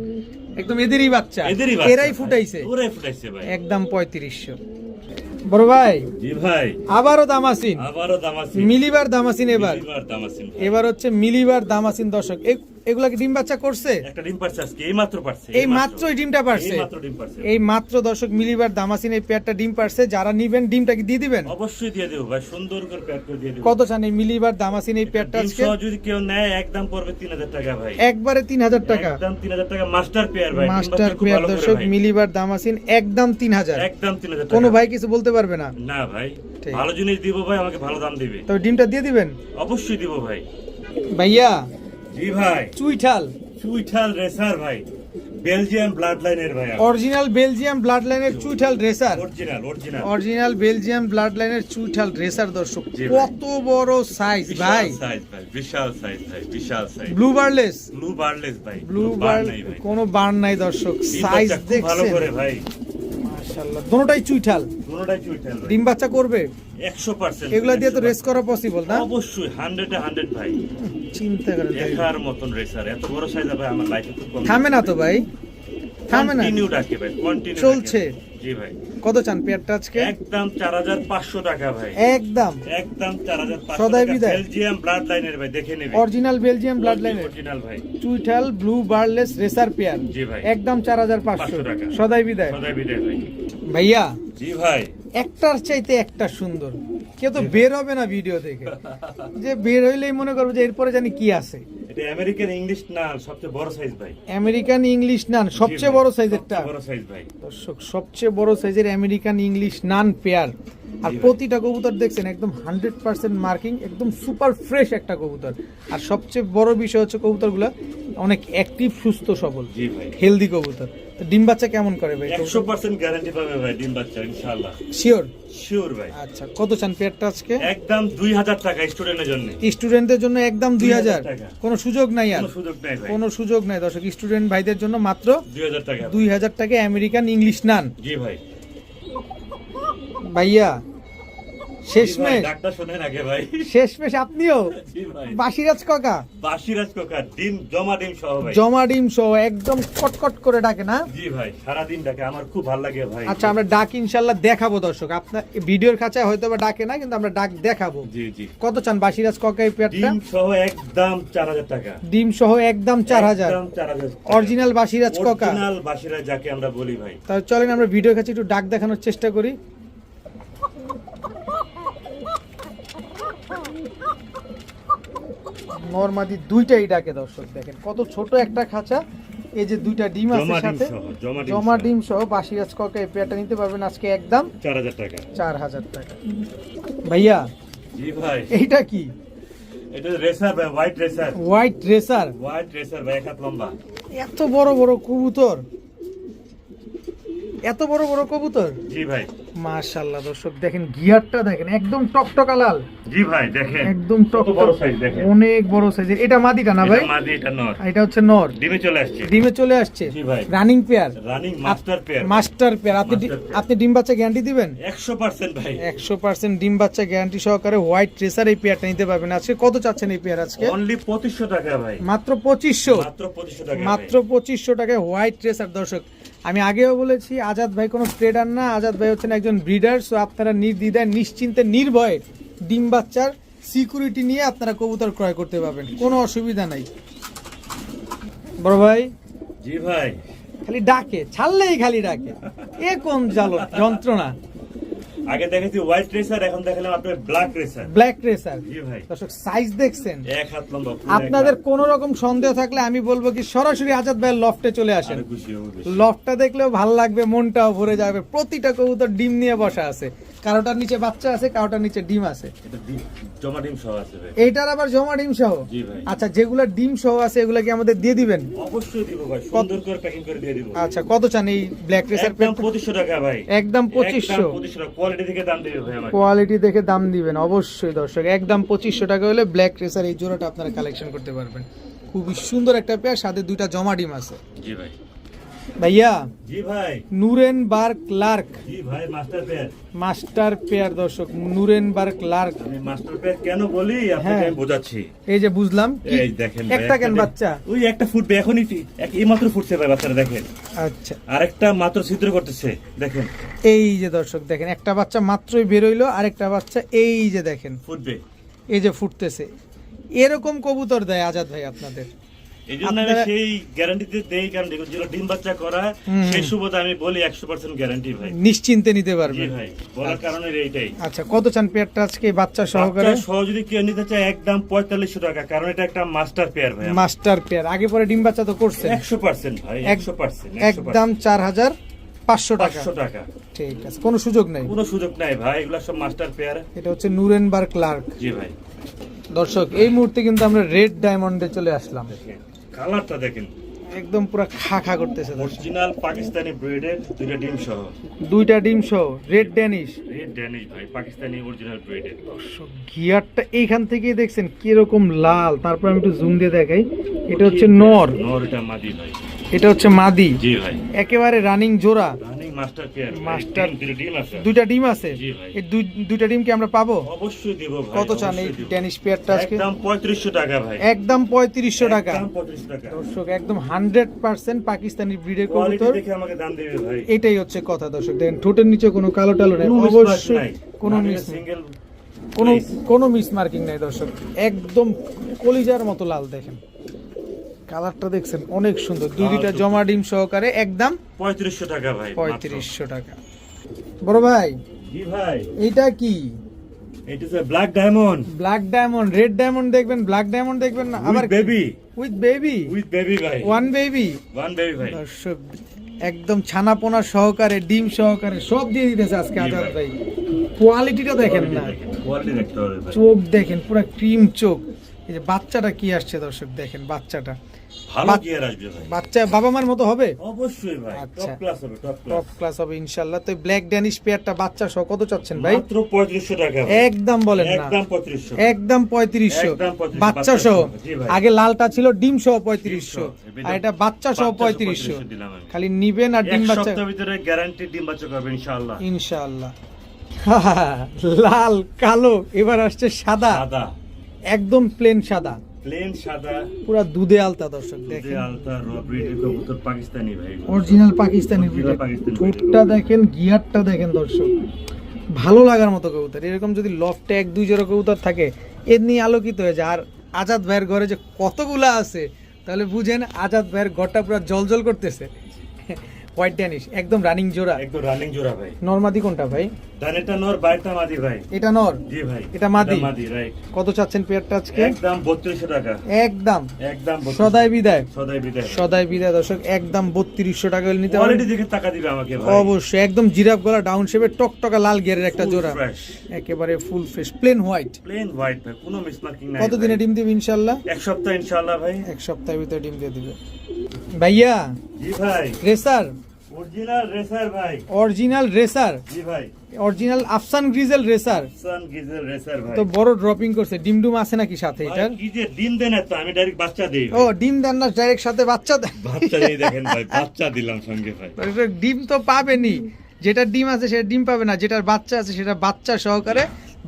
একদম এদেরই বাচ্চা, এদেরই বাচ্চা এরাই ভাই, ফুটাইছে, ওরাই ফুটাইছে ভাই। একদম 3500। বড় ভাই জি ভাই, আবারও দামাসিন, আবারও দামাসিন, মিলিবার দামাসিন, এবার মিলিবার দামাসিন ভাই। এবার হচ্ছে মিলিবার দামাসিন দর্শক। এগুলা কি ডিম বাচ্চা করছে? একটা ডিম পারছে আজকে, এই মাত্র পারছে, এই মাত্রই ডিমটা পারছে, এই মাত্র ডিম পারছে। এই মাত্র দর্শক মিলিবার দামাসিন এই পেয়ারটা ডিম পারছে। যারা নিবেন ডিমটা কি দিয়ে দিবেন? অবশ্যই দিয়ে দেবো ভাই, সুন্দর করে প্যাক করে দিয়ে দেবো। কত চান এই মিলিবার দামাসিন এই পেয়ারটা ডিম আজকে? সহ যদি কেউ নেয় একদম পড়বে 3000 টাকা ভাই, একবারে 3000 টাকা, একদম 3000 টাকা, মাস্টার পেয়ার ভাই, ডিম মাস্টার বাচ্চা খুব পেয়ার ভালো করে দর্শক, ভাই। মিলিবার দামাসিন একদম 3000। একদম 3000 টাকা। কোনো ভাই কিছু বলতে পারবে না? না ভাই, ঠিক। ভালো জিনিস দিব ভাই, আমাকে ভালো দাম দিবে। তবে ডিমটা দিয়ে দিবেন? অবশ্যই দিব ভাই। ভাইয়া জি ভাই, চুইঠাল চুইঠাল রেসার ভাই, বেলজিয়াম ব্লাড লাইনের ভাই, অরিজিনাল বেলজিয়াম ব্লাড লাইনের চুইঠাল রেসার, অরিজিনাল বেলজিয়াম ব্লাড লাইনের চুইঠাল রেসার দর্শক, জি ভাই। কত বড় সাইজ ভাই, বিশাল সাইজ ভাই, বিশাল সাইজ, ব্লু বার্লেস ভাই, ব্লু বার বার নাই ভাই, কোনো বার্ন নাই দর্শক, ডিম সাইজ বাচ্চা খুব ভালো দেখছেন করে ভাই, মাশাআল্লাহ, দুটোটাই চুইঠাল, দুটোটাই চুইঠাল ভাই, ডিম বাচ্চা করবে 100%, এগুলা দিয়ে তো রেস করা পসিবল না, অবশ্যই 100 ভাই, চিন্তা করে দেখেন। দেখার মতন রেসার, এত বড় সাইজ ভাই আমার লাইফে খুব কম, থামে না তো ভাই, থামে না, কন্টিনিউ ডাকে ভাই, কন্টিনিউ চলছে। জি ভাই, কত চান পেয়ারটা আজকে? একদম 4500 টাকা ভাই, একদম 4500 সদাই টাকা, বিদায়। বেলজিয়াম ব্লাড লাইনের ভাই, দেখে নেবে, অরিজিনাল বেলজিয়াম ব্লাড লাইনের অরিজিনাল ভাই, চুইঠাল ব্লু বার্লেস রেসার পেয়ার, জি ভাই। একদম 4500 টাকা। সদাই বিদায়। সদাই বিদায় ভাই, ভাইয়া জি ভাই, একটার চাইতে একটা সুন্দর, কেউ তো বের হবে না ভিডিও থেকে, যে বের হইলেই মনে করবো যে এরপরে জানি কি আছে। এটা আমেরিকান ইংলিশ না, সবচেয়ে বড় সাইজ ভাই, আমেরিকান ইংলিশ নান সবচেয়ে জি ভাই, বড় সাইজেরটা সবচেয়ে বড় সাইজ ভাই, দর্শক, সবচেয়ে বড় সাইজের আমেরিকান ইংলিশ নান পেয়ার, আর জি ভাই। প্রতিটা কবুতর দেখছেন একদম 100% মার্কিং, একদম সুপার ফ্রেশ একটা কবুতর। আর সবচেয়ে বড় বিষয় হচ্ছে কবুতরগুলো অনেক অ্যাক্টিভ, সুস্থ সবল, জি ভাই, হেলদি কবুতর। তো ডিম বাচ্চা কেমন করে ভাই? 100% গ্যারান্টি পাবে ভাই ডিম বাচ্চা ইনশাআল্লাহ, শিওর? শিওর ভাই, আচ্ছা, কত চান পেয়ারটা আজকে? একদম 2000 টাকা স্টুডেন্টের জন্য, স্টুডেন্টদের জন্য একদম 2000, টাকা। কোনো সুযোগ নাই আর, কোনো সুযোগ নাই ভাই, কোনো সুযোগ নাই দর্শক, স্টুডেন্ট ভাইদের জন্য মাত্র 2000 টাকা, 2000 টাকা আমেরিকান ইংলিশ নান। জি ভাই, ভাইয়া জি ভাই, শেষমেশ, ডাকটা শোনেন আগে ভাই, শেষমেশ আপনিও জি ভাই, বাসিরাজ কাকা বাসিরাজ কোকার ডিম জমা ডিম সহ ভাই, জমা ডিম সহ একদম কটকট করে ডাকে না? জি ভাই, সারা দিন ডাকে, আমার খুব ভালো লাগে ভাই, আচ্ছা, আমরা ডাক ইনশাল্লাহ দেখাবো দর্শক, আপনার ভিডিওর খাঁচায় হয়তো বা ডাকে না, কিন্তু আমরা ডাক দেখাবো। জি জি, কত চান বাসিরাজ কাকা এই পেয়ারটা? ডিম সহ একদম 4000 টাকা, ডিম সহ একদম 4000, একদম 4000 টাকা। অরিজিনাল বাসিরাজ কাকা। অরিজিনাল বাসিরাজ যাকে আমরা বলি ভাই, তাহলে চলেন আমরা ভিডিওর কাছে একটু ডাক দেখানোর চেষ্টা করি। নরমাদি দুইটাই ডাকে দর্শক, দেখেন কত ছোট একটা খাঁচা, এই যে দুইটা ডিম আছে জমা ডিম সাথে, সহ, জমা জমা সহ। ডিম সহ বাসিরাজ কাকা এই পেয়ারটা নিতে পারবেন আজকে একদম 4000 টাকা, 4000 টাকা। ভাইয়া জি ভাই, এইটা কি? এটা রেসার ভাই, white racer, white racer, white racer ভাই, এক হাত লম্বা, এত বড় বড় কবুতর, এত বড় বড় কবুতর, জি ভাই, মাশাআল্লাহ দর্শক, দেখেন গিয়ারটা দেখেন একদম টকটকা লাল, জি ভাই, দেখেন একদম কত টক বড় সাইজ দেখেন, অনেক বড় সাইজের। এটা মাদিটা না ভাই? এটা মাদি, এটা নর, আর এটা হচ্ছে নর, ডিমে চলে আসছে, ডিমে চলে আসছে, জি ভাই, running pair, running master pair, master pair. আপনি Master pair। আপনি ডিম বাচ্চা গ্যারান্টি দিবেন? 100% ভাই, 100% ডিম বাচ্চা গ্যারান্টি সহকারে হোয়াইট ট্রেসার এই পেয়ারটা নিতে পারবেন। আজকে কত চাচ্ছেন এই পেয়ার আজকে? অনলি 2500 টাকা ভাই, মাত্র 2500, মাত্র 2500 টাকা, মাত্র 2500 টাকায় হোয়াইট ট্রেসার। দর্শক, আমি আগেও বলেছি আজাদ ভাই কোনো ট্রেডার না, আজাদ ভাই হচ্ছেন একজন ব্রিডার। সো আপনারা নির্দ্বিধায় নিশ্চিন্তে নির্ভয়ে ডিম বাচ্চার সিকিউরিটি নিয়ে আপনারা কবুতর ক্রয় করতে পারবেন, কোনো অসুবিধা নাই। বড় ভাই জি ভাই, খালি ডাকে, ছাড়লেই খালি ডাকে, এ কোন যন্ত্রণা। আগে দেখেছি হোয়াইট রেসার, এখন দেখালাম আপনার ব্ল্যাক রেসার, ব্ল্যাক রেসার। জি ভাই, দর্শক, সাইজ দেখছেন? এক হাত লম্বা, আপনাদের কোন রকম সন্দেহ থাকলে আমি বলবো কি সরাসরি আজাদ ভাইয়ের লফটে চলে আসেন। খুশি হবো বেশি। লফটটা দেখলেও ভালো লাগবে, মনটাও ভরে যাবে। প্রতিটা কবুতর ডিম নিয়ে বসা আছে, কারোটার নিচে বাচ্চা আছে, কারোটার নিচে ডিম আছে। এটা জমা ডিম সহ আছে ভাই, এইটার আবার জমা ডিম সহ? জি ভাই। আচ্ছা, যেগুলা ডিম সহ আছে এগুলা কি আমাদের দিয়ে দিবেন? অবশ্যই দিব ভাই, সুন্দর করে প্যাকিং করে দিয়ে দিব। আচ্ছা, কত চান এই ব্ল্যাক রেসার? একদম 2500 টাকা ভাই, একদম 2500, 2500 কোয়ালিটি থেকে দাম দিবে ভাই আমাকে, কোয়ালিটি দেখে দাম দিবেন অবশ্যই দর্শক। একদম 2500 টাকা হলে ব্ল্যাক রেসার এই জোড়াটা আপনারা কালেকশন করতে পারবেন। খুবই সুন্দর একটা পেয়ার, সাথে দুইটা জমা ডিম আছে। জি ভাই, ভাইয়া জি ভাই, নুরেনবার্গ লার্ক, জি ভাই, মাস্টার পেয়ার। মাস্টার পেয়ার দর্শক, নুরেনবার্গ লার্ক। আমি মাস্টার পেয়ার কেন বলি আপনাকে হ্যাঁ। আমি বোঝাচ্ছি। এই যে বুঝলাম, কি? এই দেখেন ভাই, একটা কেন বাচ্চা? ওই একটা ফুটবে এখনই, এই মাত্র ফুটছে ভাই বাচ্চাটা, দেখেন। আচ্ছা, আরেকটা মাত্র ছিদ্র করতেছে, দেখেন। এই যে দর্শক দেখেন, একটা বাচ্চা মাত্রই বেরোইলো, আরেকটা বাচ্চা এই যে দেখেন ফুটবে, এই যে ফুটতেছে। এরকম কবুতর দেয় আজাদ ভাই আপনাদের? এই জন্য আমি আপনারা- সেই গ্যারান্টিতে দেই, কারণ যেগুলো ডিম বাচ্চা করা সেই সুবাদে আমি বলি 100% গ্যারান্টি ভাই। নিশ্চিন্তে নিতে জি পারবেন। ভাই, বলার কারণে এইটাই। আচ্ছা, কত চান পেয়ারটা আজকে বাচ্চা সহকারে? বাচ্চা সহ যদি কেউ নিতে চায় একদম 4500 টাকা, কারণ এটা একটা মাস্টার পেয়ার ভাই। মাস্টার পেয়ার, আগে পরে ডিম বাচ্চা তো করছে? 100% ভাই, 100%, একদম 4500 টাকা। 500 টাকা, ঠিক আছে, কোনো সুযোগ নেই। কোনো সুযোগ নাই ভাই, এগুলা সব মাস্টার পেয়ার। এটা হচ্ছে নুরেনবার্গ লার্ক। জি ভাই, দর্শক এই মুহূর্তে কিন্তু আমরা রেড ডায়মন্ডে চলে আসলাম। দেখেন কালারটা দেখেন, একদম পুরো খা খা করতেছে দর্শক। অরিজিনাল পাকিস্তানি ব্রিডের দুইটা ডিম সহ, দুইটা ডিম সহ রেড ড্যানিশ। রেড ড্যানিশ ভাই, পাকিস্তানি অরিজিনাল ব্রিডের। দর্শক গিয়ারটা এইখান থেকে দেখছেন কিরকম লাল, তারপর আমি একটু জুম দিয়ে দেখাই। এটা হচ্ছে নর, নর এটা মাদি ভাই, এটা হচ্ছে মাদি। জি ভাই, একেবারে রানিং জোড়া। রানিং মাস্টার পেয়ার, মাস্টার দুইটা ডিম আছে, দুইটা ডিম আছে। জি ভাই। এই দুইটা ডিম কি আমরা পাবো? অবশ্যই দিব ভাই। কত চান এই অবশ্যই দিব। ড্যানিশ পেয়ারটা আজকে? একদম 3500 টাকা ভাই, একদম 3500 টাকা। একদম 3500 টাকা। দর্শক একদম 100% পাকিস্তানি ব্রিডের কোয়ালিটি কবুতর। দেখে আমাকে দাম দিবে ভাই। এটাই হচ্ছে কথা দর্শক। দেখেন ঠোঁটের নিচে কোনো কালো টালো নেই, কোনো mismatch অবশ্যই নাই। কোনো আমি মিস সিঙ্গেল কোনো মিস মার্কিং নাই দর্শক। একদম কলিজার মতো লাল। দেখেন কালারটা দেখছেন অনেক সুন্দর। দুইটা জমা ডিম সহকারে একদম 3500 টাকা ভাই, 3500 টাকা। বড় ভাই জি ভাই, এটা কি? এটা হচ্ছে black diamond. Black diamond, red diamond দেখবেন, ব্ল্যাক ডায়মন্ড দেখবেন না, আবার baby, with baby, with baby ভাই, ওয়ান বেবি। ওয়ান বেবি ভাই। দর্শক একদম ছানাপোনা সহকারে ডিম সহকারে সব দিয়ে দিতেছে আজকে আজাদ ভাই। কোয়ালিটিটা দেখেন না, কোয়ালিটি দেখতে হবে ভাই। চোখ দেখেন পুরো ক্রিম চোখ। এই যে বাচ্চাটা কি আসছে দর্শক দেখেন, বাচ্চাটা ভালো গিয়ার আসবে ভাই, বাচ্চা বাবা মার মতো হবে, অবশ্যই ভাই, আচ্ছা। টপ ক্লাস হবে, টপ টপ ক্লাস। ক্লাস হবে ইনশাআল্লাহ। তো ব্ল্যাক ড্যানিশ পেয়ারটা বাচ্চা সহ কত চাচ্ছেন ভাই? মাত্র 3500 টাকা ভাই, একদম বলেন না, একদম 3500, একদম 3500 একদম 3500 বাচ্চা সহ। জি ভাই। আগে লালটা ছিল ডিম সহ 3500, ডিম সহ। আর এটা বাচ্চা সহ বাচ্চা সহ 3500। দিলাম আমি। খালি নিবেন আর ডিম এক বাচ্চা সপ্তাহের ভিতরে গ্যারান্টি ডিম বাচ্চা করবে ইনশাআল্লাহ। ইনশাআল্লাহ। লাল কালো, এবার আসছে সাদা, সাদা, একদম প্লেন সাদা, প্লেন সাদা, পুরা দুধে আলতা দর্শক দুধে দেখেন। আলতা র ব্রিডের কবুতর, পাকিস্তানি ভাই, অরিজিনাল পাকিস্তানি Original ব্রিডের। পাকিস্তানি ঠোঁটটা দেখেন, গিয়ারটা দেখেন দর্শক, ভালো লাগার মতো কবুতর। এরকম যদি লফটে এক দুই জোড়া কবুতর থাকে এর নিয়ে আলোকিত হয়ে যায়। আর আজাদ ভাইয়ের ঘরে যে কতগুলা আছে তাহলে বুঝেন আজাদ ভাইয়ের ঘরটা পুরো জলজল করতেছে। হোয়াইট ড্যানিশ একদম রানিং জোড়া। একদম রানিং জোড়া ভাই। নরমাদি কোনটা ভাই? ডানেরটা নর, বাইরটা মাদি ভাই। এটা নর, জি ভাই, এটা মাদি। মাদি রাইট। কত চাচ্ছেন পেয়ারটা আজকে? একদম 3200 টাকা, একদম একদম 3200 সদাই বিদায়, সদাই বিদায়। সদাই বিদায় দর্শক। একদম 3200 টাকা হলে নিতে পারেন। কোয়ালিটি দেখে টাকা দিবে আমাকে ভাই, অবশ্যই একদম জিরাফ গলা ডাউন শেপের টকটকা লাল গিয়ারের একটা Full জোড়া, fresh, একেবারে full fresh plane white. Plain white ভাই, কোনো মিসমার্কিং নাই। কতদিনে ভাই। ডিম দিবে ইনশাআল্লাহ? এক সপ্তাহ ইনশাআল্লাহ ভাই। এক সপ্তাহের ভিতরে ডিম দিয়ে দিবে। ভাইয়া জি ভাই, রেসার, অরিজিনাল রেসার ভাই। অরিজিনাল রেসার, জি ভাই, অরিজিনাল আফসান গ্রিজেল রেসার। সান গিজেল রেসার ভাই। তো বড় ড্রপিং করছে, ডিম ডুম আছে নাকি সাথে ভাই, এটার? কি যে ডিম দেন এত, আমি ডাইরেক্ট বাচ্চা দেই ও ভাই। ডিম দেন না, ডাইরেক্ট সাথে বাচ্চা দেন। বাচ্চা দেই, দেখেন ভাই, বাচ্চা দিলাম সঙ্গে ভাই। দর্শক, ডিম তো পাবেনই, যেটা ডিম আছে সেটা ডিম পাবে না, যেটার বাচ্চা আছে সেটা বাচ্চা সহকারে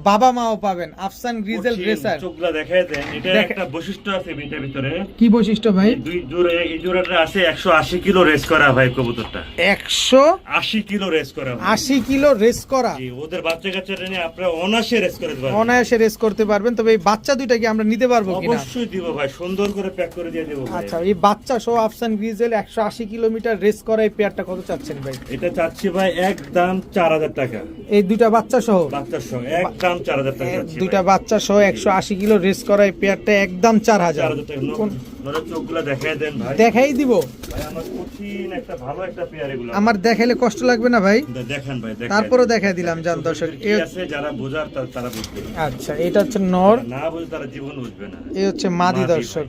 বাবা মাও পাবেন। আফসান গ্রিজেল কঠিন, রেসার। চোখগুলা দেখায় দেন। এটা দেখ- একটা বৈশিষ্ট্য আছে এটার ভিতরে। কি বৈশিষ্ট্য ভাই? এই দুই জোড়া, এই জোড়াটা আছে 180 কিলো রেস করা ভাই কবুতরটা। 180 কিলো রেস করা ভাই। কিলো রেস করা। জি, ওদের বাচ্চা কাচ্চাটা নিয়ে আপনারা অনায়াসে রেস করে দিতে পারবেন। অনায়াসে রেস করতে পারবেন। তবে এই বাচ্চা দুইটা কি আমরা নিতে পারবো কিনা? অবশ্যই দিব ভাই, সুন্দর করে প্যাক করে দিয়ে দেবো ভাই। আচ্ছা, এই বাচ্চা সহ আফসান গ্রিজেল 180 কিলোমিটার রেস করা এই পেয়ারটা কত চাচ্ছেন ভাই? এটা চাচ্ছি ভাই একদম 4000 টাকা। এই দুইটা বাচ্চা সহ, বাচ্চার সঙ্গে একদম 4000 টাকা চাচ্ছি দুইটা ভাই। বাচ্চা সহ 180 কিলো রেস করা এই পেয়ারটা একদম 4000। 4000 টাকা। নরের চোখগুলা দেখায় দেন ভাই। দেখাই দিব। ভাই আমার কঠিন একটা ভালো একটা পেয়ার এগুলো। আমার দেখাইলে কষ্ট লাগবে না ভাই? দেখেন ভাই, দেখেন। তারপরেও দেখাই দিলাম জান দর্শক। কি আছে যারা বোঝার তারা বুঝবে। আচ্ছা, এটা হচ্ছে নর, না বুঝে তারা জীবন বুঝবে না। এই হচ্ছে মাদি মাদি দর্শক।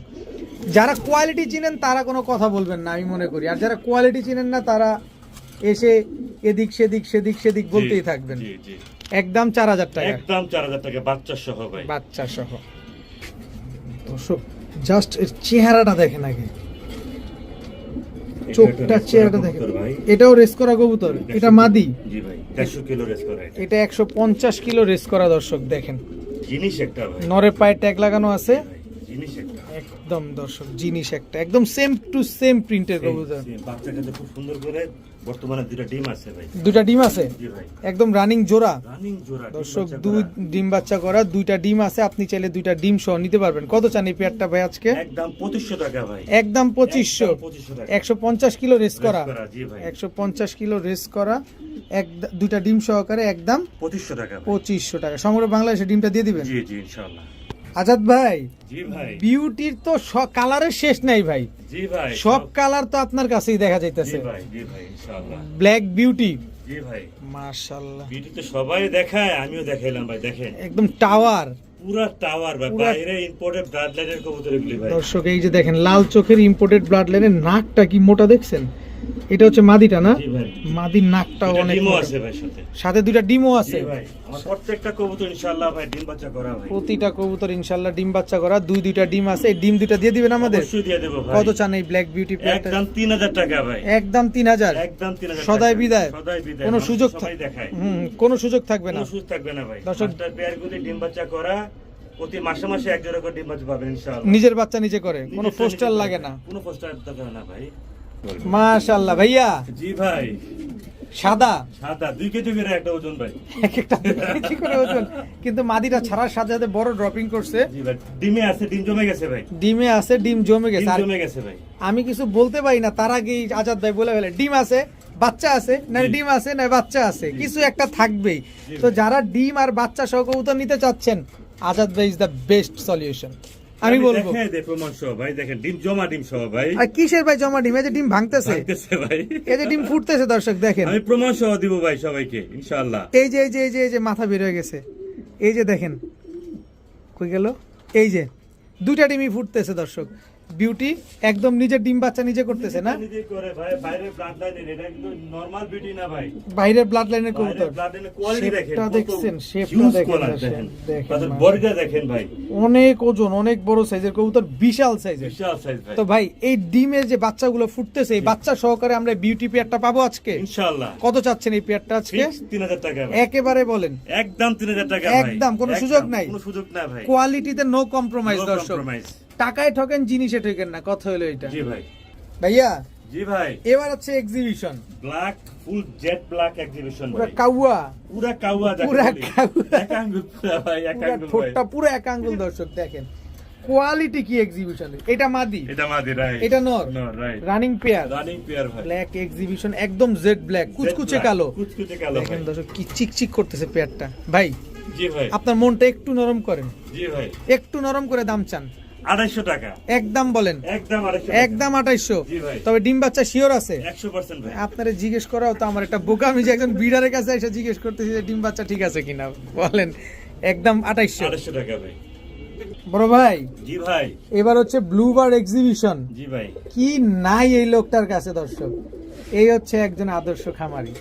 যারা কোয়ালিটি চিনেন তারা কোনো কথা বলবেন না আমি মনে করি, আর যারা কোয়ালিটি চিনেন না তারা এসে এদিক সেদিক সেদিক সেদিক বলতেই জি, থাকবেন। জি, জি। একদম 4000 টাকা একদম 4000 টাকা বাচ্চা সহ ভাই। বাচ্চা সহ। দর্শক জাস্ট এর চেহারাটা দেখেন আগে, চোখটা চেহারাটা দেখেন। ভাই এটাও রেস করা কবুতর, এটা মাদি। জি ভাই, 150 কিলো রেস করা এটা। এটা 150 কিলো রেস করা দর্শক দেখেন। জিনিস একটা ভাই, নরের পায়ে ট্যাগ লাগানো আছে। ভাই, জিনিস একটা। একদম দর্শক জিনিস একটা, একদম সেম টু সেম প্রিন্টের কবুতর। বাচ্চা কাছে খুব সুন্দর করে। বর্তমানে দুটো ডিম আছে ভাই। দুইটা ডিম আছে, জি ভাই, একদম রানিং জোড়া রানিং জোড়া। দর্শক। দুই ডিম বাচ্চা করা দুইটা ডিম আছে, আপনি চাইলে দুইটা ডিম সহ নিতে পারবেন। কত চান এই পেয়ারটা ভাই আজকে? একদম 2500 টাকা ভাই। একদম 2500। 2500 টাকা। 150 কিলো রেস করা, জি ভাই, 150 কিলো রেস করা, দুইটা ডিম সহকারে একদম 2500 টাকা ভাই। 2500 টাকা। সমগ্র বাংলাদেশে ডিমটা দিয়ে দিবেন। জি জি ইনশাআল্লাহ। আজাদ ভাই, জি ভাই, বিউটির তো কালারের শেষ নাই ভাই, জি ভাই, সব কালার তো আপনার কাছেই দেখা যাইতেছে। জি ভাই, জি ভাই ইনশাআল্লাহ। ব্ল্যাক বিউটি, জি ভাই, মাশাআল্লাহ, ভিডিও তো সবাই দেখায়, আমিও দেখাইলাম ভাই। দেখেন একদম টাওয়ার, পুরা টাওয়ার ভাই, বাইরে ইম্পোর্টেড ব্লাড লাইনের কবুতর এগুলি ভাই। দর্শক এই যে দেখেন লাল চোখের ইম্পোর্টেড ব্লাড লাইনের নাকটা কি মোটা দেখছেন, এটা হচ্ছে মাদিটা না, জি ভাই। মাদির নাকটাও দুইটা অনেক ডিমও মোটা। আছে ভাই সাথে। সাথে দুইটা ডিমও আছে। জি ভাই, আমার প্রত্যেকটা কবুতর ইনশাআল্লাহ ভাই ডিম বাচ্চা করা ভাই। প্রতিটা কবুতর ইনশাআল্লাহ ডিম বাচ্চা করা, দুইটা ডিম আছে। এই ডিম দুইটা দিয়ে দিবেন আমাদের। অবশ্যই দিয়ে দেব ভাই। কত চান এই ব্ল্যাক বিউটি পেয়ারটা? একদম 3000 টাকা ভাই। একদম 3000। একদম 3000 টাকা। সদাই বিদায়। সদাই বিদায়। কোনো সুযোগ সবাই দেখায়। কোনো সুযোগ থাকবে না। কোনো সুযোগ থাকবে না ভাই। দর্শক- মাস্টার পেয়ারগুলি ডিম বাচ্চা করা, প্রতি মাসে মাসে এক জোড়া করে ডিম বাচ্চা পাবেন ইনশাআল্লাহ। নিজের বাচ্চা নিজে করে, কোনো নিজেরটা পোস্টার নিজে লাগে করে। না। কোনো পোস্টার দরকার না ভাই। মাশাআল্লাহ ভাইয়া, জি ভাই, সাদা সাদা 2 কেজি করে একটা ওজন ভাই। এক একটা 2 কেজি করে ওজন, কিন্তু মাদিটা ছাড়ার সাথে সাথে বড় ড্রপিং করছে। জি ভাই, ডিমে আছে, ডিম জমে গেছে ভাই। ডিমে আছে, ডিম জমে ডিম গেছে। আর জমে গেছে ভাই। আমি কিছু বলতে পারি না, তার আগেই আজাদ ভাই বলে ফেলে ডিম আছে, বাচ্চা আছে, না জি। ডিম আছে না বাচ্চা আছে, জি। কিছু একটা থাকবেই। জি তো ভাই। যারা ডিম আর বাচ্চা সহ কবুতর নিতে চাচ্ছেন, আজাদ ভাই ইজ দ্য বেস্ট সলিউশন আমি বলবো। দেখাই দে প্রমাণ সহ ভাই, দেখেন ডিম জমা, ডিম সহ ভাই। আর কিসের ভাই জমা ডিম? এই যে ডিম ভাঙতেছে, ভাঙতেছে ভাই। এই যে ডিম ফুটতেছে, দর্শক দেখেন। আমি প্রমাণ সহ দিব ভাই সবাইকে ইনশাআল্লাহ। এই যে এই যে এই যে এই যে মাথা বের হয়ে গেছে, এই যে দেখেন কই গেল, এই যে দুইটা ডিমই ফুটতেছে দর্শক। বিউটি একদম নিজের ডিম বাচ্চা নিজে করতেছে না, নিজে করে ভাই, বাইরে ব্লাড লাইন, এটা কিন্তু নরমাল বিউটি না ভাই। বাইরের ব্লাড লাইনের কবুতর। ব্লাড লাইনের কোয়ালিটি দেখেন, শেপটা দেখছেন, শেপটা হিউজ দেখেন, কোয়ালিটি দেখেন। দেখেন, তাদের মানে। বডিটা দেখেন ভাই, অনেক ওজন, অনেক বড় সাইজের কবুতর, বিশাল সাইজের। বিশাল সাইজ ভাই। তো ভাই এই ডিমের যে বাচ্চাগুলো ফুটতেছে, এই বাচ্চা সহকারে আমরা বিউটি পেয়ারটা পাবো আজকে। ইনশাআল্লাহ। কত চাচ্ছেন এই পেয়ারটা আজকে? ফিক্স 3000 টাকা ভাই। একেবারে বলেন, একদম 3000 টাকা ভাই। একদম, কোনো সুযোগ নাই। কোনো সুযোগ না ভাই। কোয়ালিটিতে নো কম্প্রোমাইজ No দর্শক। compromise। টাকায় ঠকেন, জিনিসে ঠকেন না, কথা হলো এটা। জি ভাই। ভাইয়া জি ভাই, এবার হচ্ছে এক্সিবিশন, ব্ল্যাক ফুল জেট ব্ল্যাক এক্সিবিশন পুরো ভাই। কাউয়া, পুরা কাউয়া দেখেন। পুরা কাউয়া। এক আঙ্গুল পুরা ভাই, এক পুরো আঙ্গুল ভাই। ঠোঁটটা পুরো এক আঙ্গুল দর্শক দেখেন। কোয়ালিটি কি এক্সিবিশন, এটা মাদি, এটা মাদি রাইট। এটা নর, right. Running pair, running pair ভাই। ব্ল্যাক এক্সিবিশন, একদম জেড ব্ল্যাক, কুচকুচে Jet black, কালো। কুচকুচে কালো দেখেন ভাই। দর্শক কি চিকচিক করতেছে পেয়ারটা। ভাই জি ভাই। আপনার মনটা একটু নরম করেন, জি ভাই। একটু নরম করে দাম চান। 250 টাকা। একদম বলেন, একদম 250 টাকা। একদম 2800। জি ভাই। তবে ডিম বাচ্চা শিওর আছে? 100% ভাই। আপনারা জিজ্ঞেস করাও তো আমার একটা বোকা, আমি যে একজন বিডারের কাছে এসে জিজ্ঞেস করতেছি যে ডিম বাচ্চা ঠিক আছে কিনা, বলেন একদম 2800। 250 টাকা ভাই। বড় ভাই জি ভাই। এবার হচ্ছে ব্লুবার্ড এক্সিবিশন। জি ভাই। কি নাই এই লোকটার কাছে দর্শক, এই হচ্ছে একজন আদর্শ খামারি।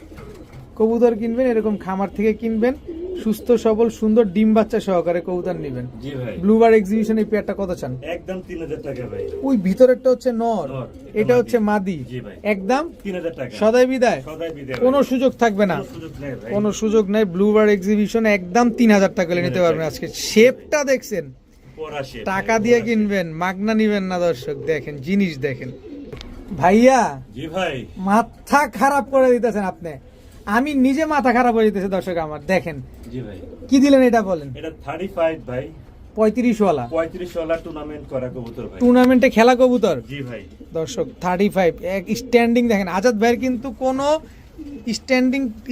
কবুতর কিনবেন এরকম খামার থেকে কিনবেন, সুস্থ সবল সুন্দর ডিম বাচ্চা সহকারে কবুতর নেবেন। জি ভাই। ব্লুবার্ড এক্সিবিশন এই পেয়ারটা কত চান? একদম 3000 টাকা ভাই। ওই ভিতরেরটা হচ্ছে নর, নর, এটা মাদি। হচ্ছে মাদি। জি ভাই। একদম 3000 টাকা। সদাই বিদায়, সদাই বিদায়। কোনো সুযোগ থাকবে না, কোনো সুযোগ নেই ভাই। কোনো সুযোগ নাই। ব্লুবার্ড এক্সিবিশন একদম 3000 টাকা করে নিতে পারবেন আজকে। শেপটা দেখছেন, পরাশে। টাকা দিয়ে কিনবেন, মাগনা নিবেন না দর্শক। দেখেন জিনিস দেখেন ভাইয়া, জি ভাই। মাথা খারাপ করে দিতেছেন আপনি, আমি নিজে মাথা খারাপ হয়ে যেতেছে দর্শক আমার। দেখেন জি ভাই। কি দিলেন এটা বলেন? এটা 35 ভাই। 35 ওয়ালা 35 ওয়ালা টুর্নামেন্ট করা কবুতর ভাই। টুর্নামেন্টে খেলা কবুতর জি ভাই। দর্শক। 35 এক স্ট্যান্ডিং দেখেন। আজাদ ভাইয়ের কিন্তু কোনো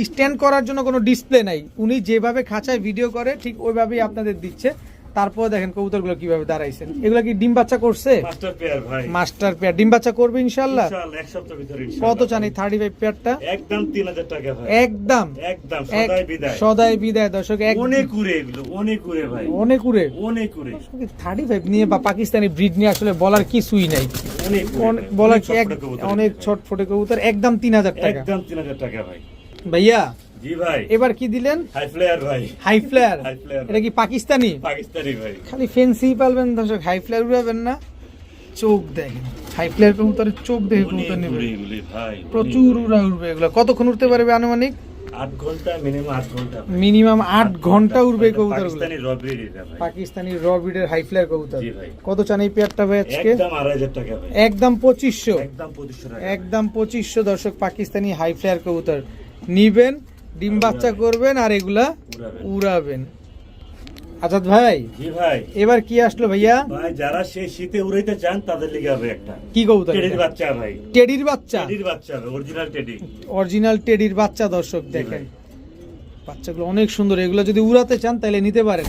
স্ট্যান্ড করার জন্য কোনো ডিসপ্লে নাই, উনি যেভাবে খাঁচায় ভিডিও করে ঠিক ওইভাবেই আপনাদের দিচ্ছে। তারপর দেখেন কবুতরগুলো কিভাবে দাঁড়াইছেন। এগুলো কি ডিম বাচ্চা করছে? মাস্টার পেয়ার ভাই। মাস্টার পেয়ার ডিম বাচ্চা করবে ইনশাআল্লাহ। ইনশাআল্লাহ এক সপ্তাহ ভিতরে কত ইনশাআল্লাহ। চান এই 35 পেয়ারটা? একদম 3000 টাকা ভাই। একদম একদম সদাই বিদায়। সদাই বিদায় দর্শক। অনেক উড়ে এগুলো, অনেক উড়ে ভাই। অনেক উড়ে। অনেক উড়ে। 35 নিয়ে বা পাকিস্তানি ব্রিড নিয়ে আসলে বলার কিছুই নাই, অনেক উড়ে। বলার অনেক ছটফটে কবুতর অনেক ভাই। ছটফটে কবুতর। একদম 3000 টাকা। একদম 3000 টাকা ভাই। ভাইয়া জি ভাই। এবার কি দিলেন? হাই ফ্লেয়ার ভাই। High flyer. High flyer. এটা কি পাকিস্তানি? পাকিস্তানি ভাই। খালি ফেন্সি পালবেন দর্শক, হাই ফ্লেয়ার উড়াবেন না। চোখ দেখেন, হাই ফ্লেয়ার কবুতরের চোখ দেখে কবুতর অনেক নেবেন। উড়ে এগুলি ভাই। প্রচুর উড়া উড়বে এগুলো। কতক্ষণ উঠতে পারবে আনুমানিক? 8 ঘন্টা, মিনিমাম 8 ঘন্টা ভাই। মিনিমাম 8 ঘন্টা উড়বে এই কবুতরগুলো। পাকিস্তানি রবরিড এটা ভাই। পাকিস্তানি র ব্রিডের হাই ফ্লেয়ার কবুতর। জি ভাই। কত চান এই পেয়ারটা ভাই আজকে? একদম 2500 টাকা ভাই। একদম 2500। একদম 2500 টাকা। একদম 2500 দর্শক। পাকিস্তানি হাই ফ্লেয়ার কবুতর নিবেন, ডিম বাচ্চা করবেন আর এগুলা উড়াবেন। আজাদ ভাই জি ভাই। এবার কি আসলো ভাইয়া? ভাই যারা সেই শীতে উড়াইতে চান তাদের লিগে হবে একটা কি কবুতর? টেডির বাচ্চা ভাই। টেডির বাচ্চা। টেডির বাচ্চা অরিজিনাল টেডি। অরিজিনাল টেডির বাচ্চা দর্শক দেখেন। বাচ্চাগুলো অনেক সুন্দর, এগুলো যদি উড়াতে চান তাহলে নিতে পারেন।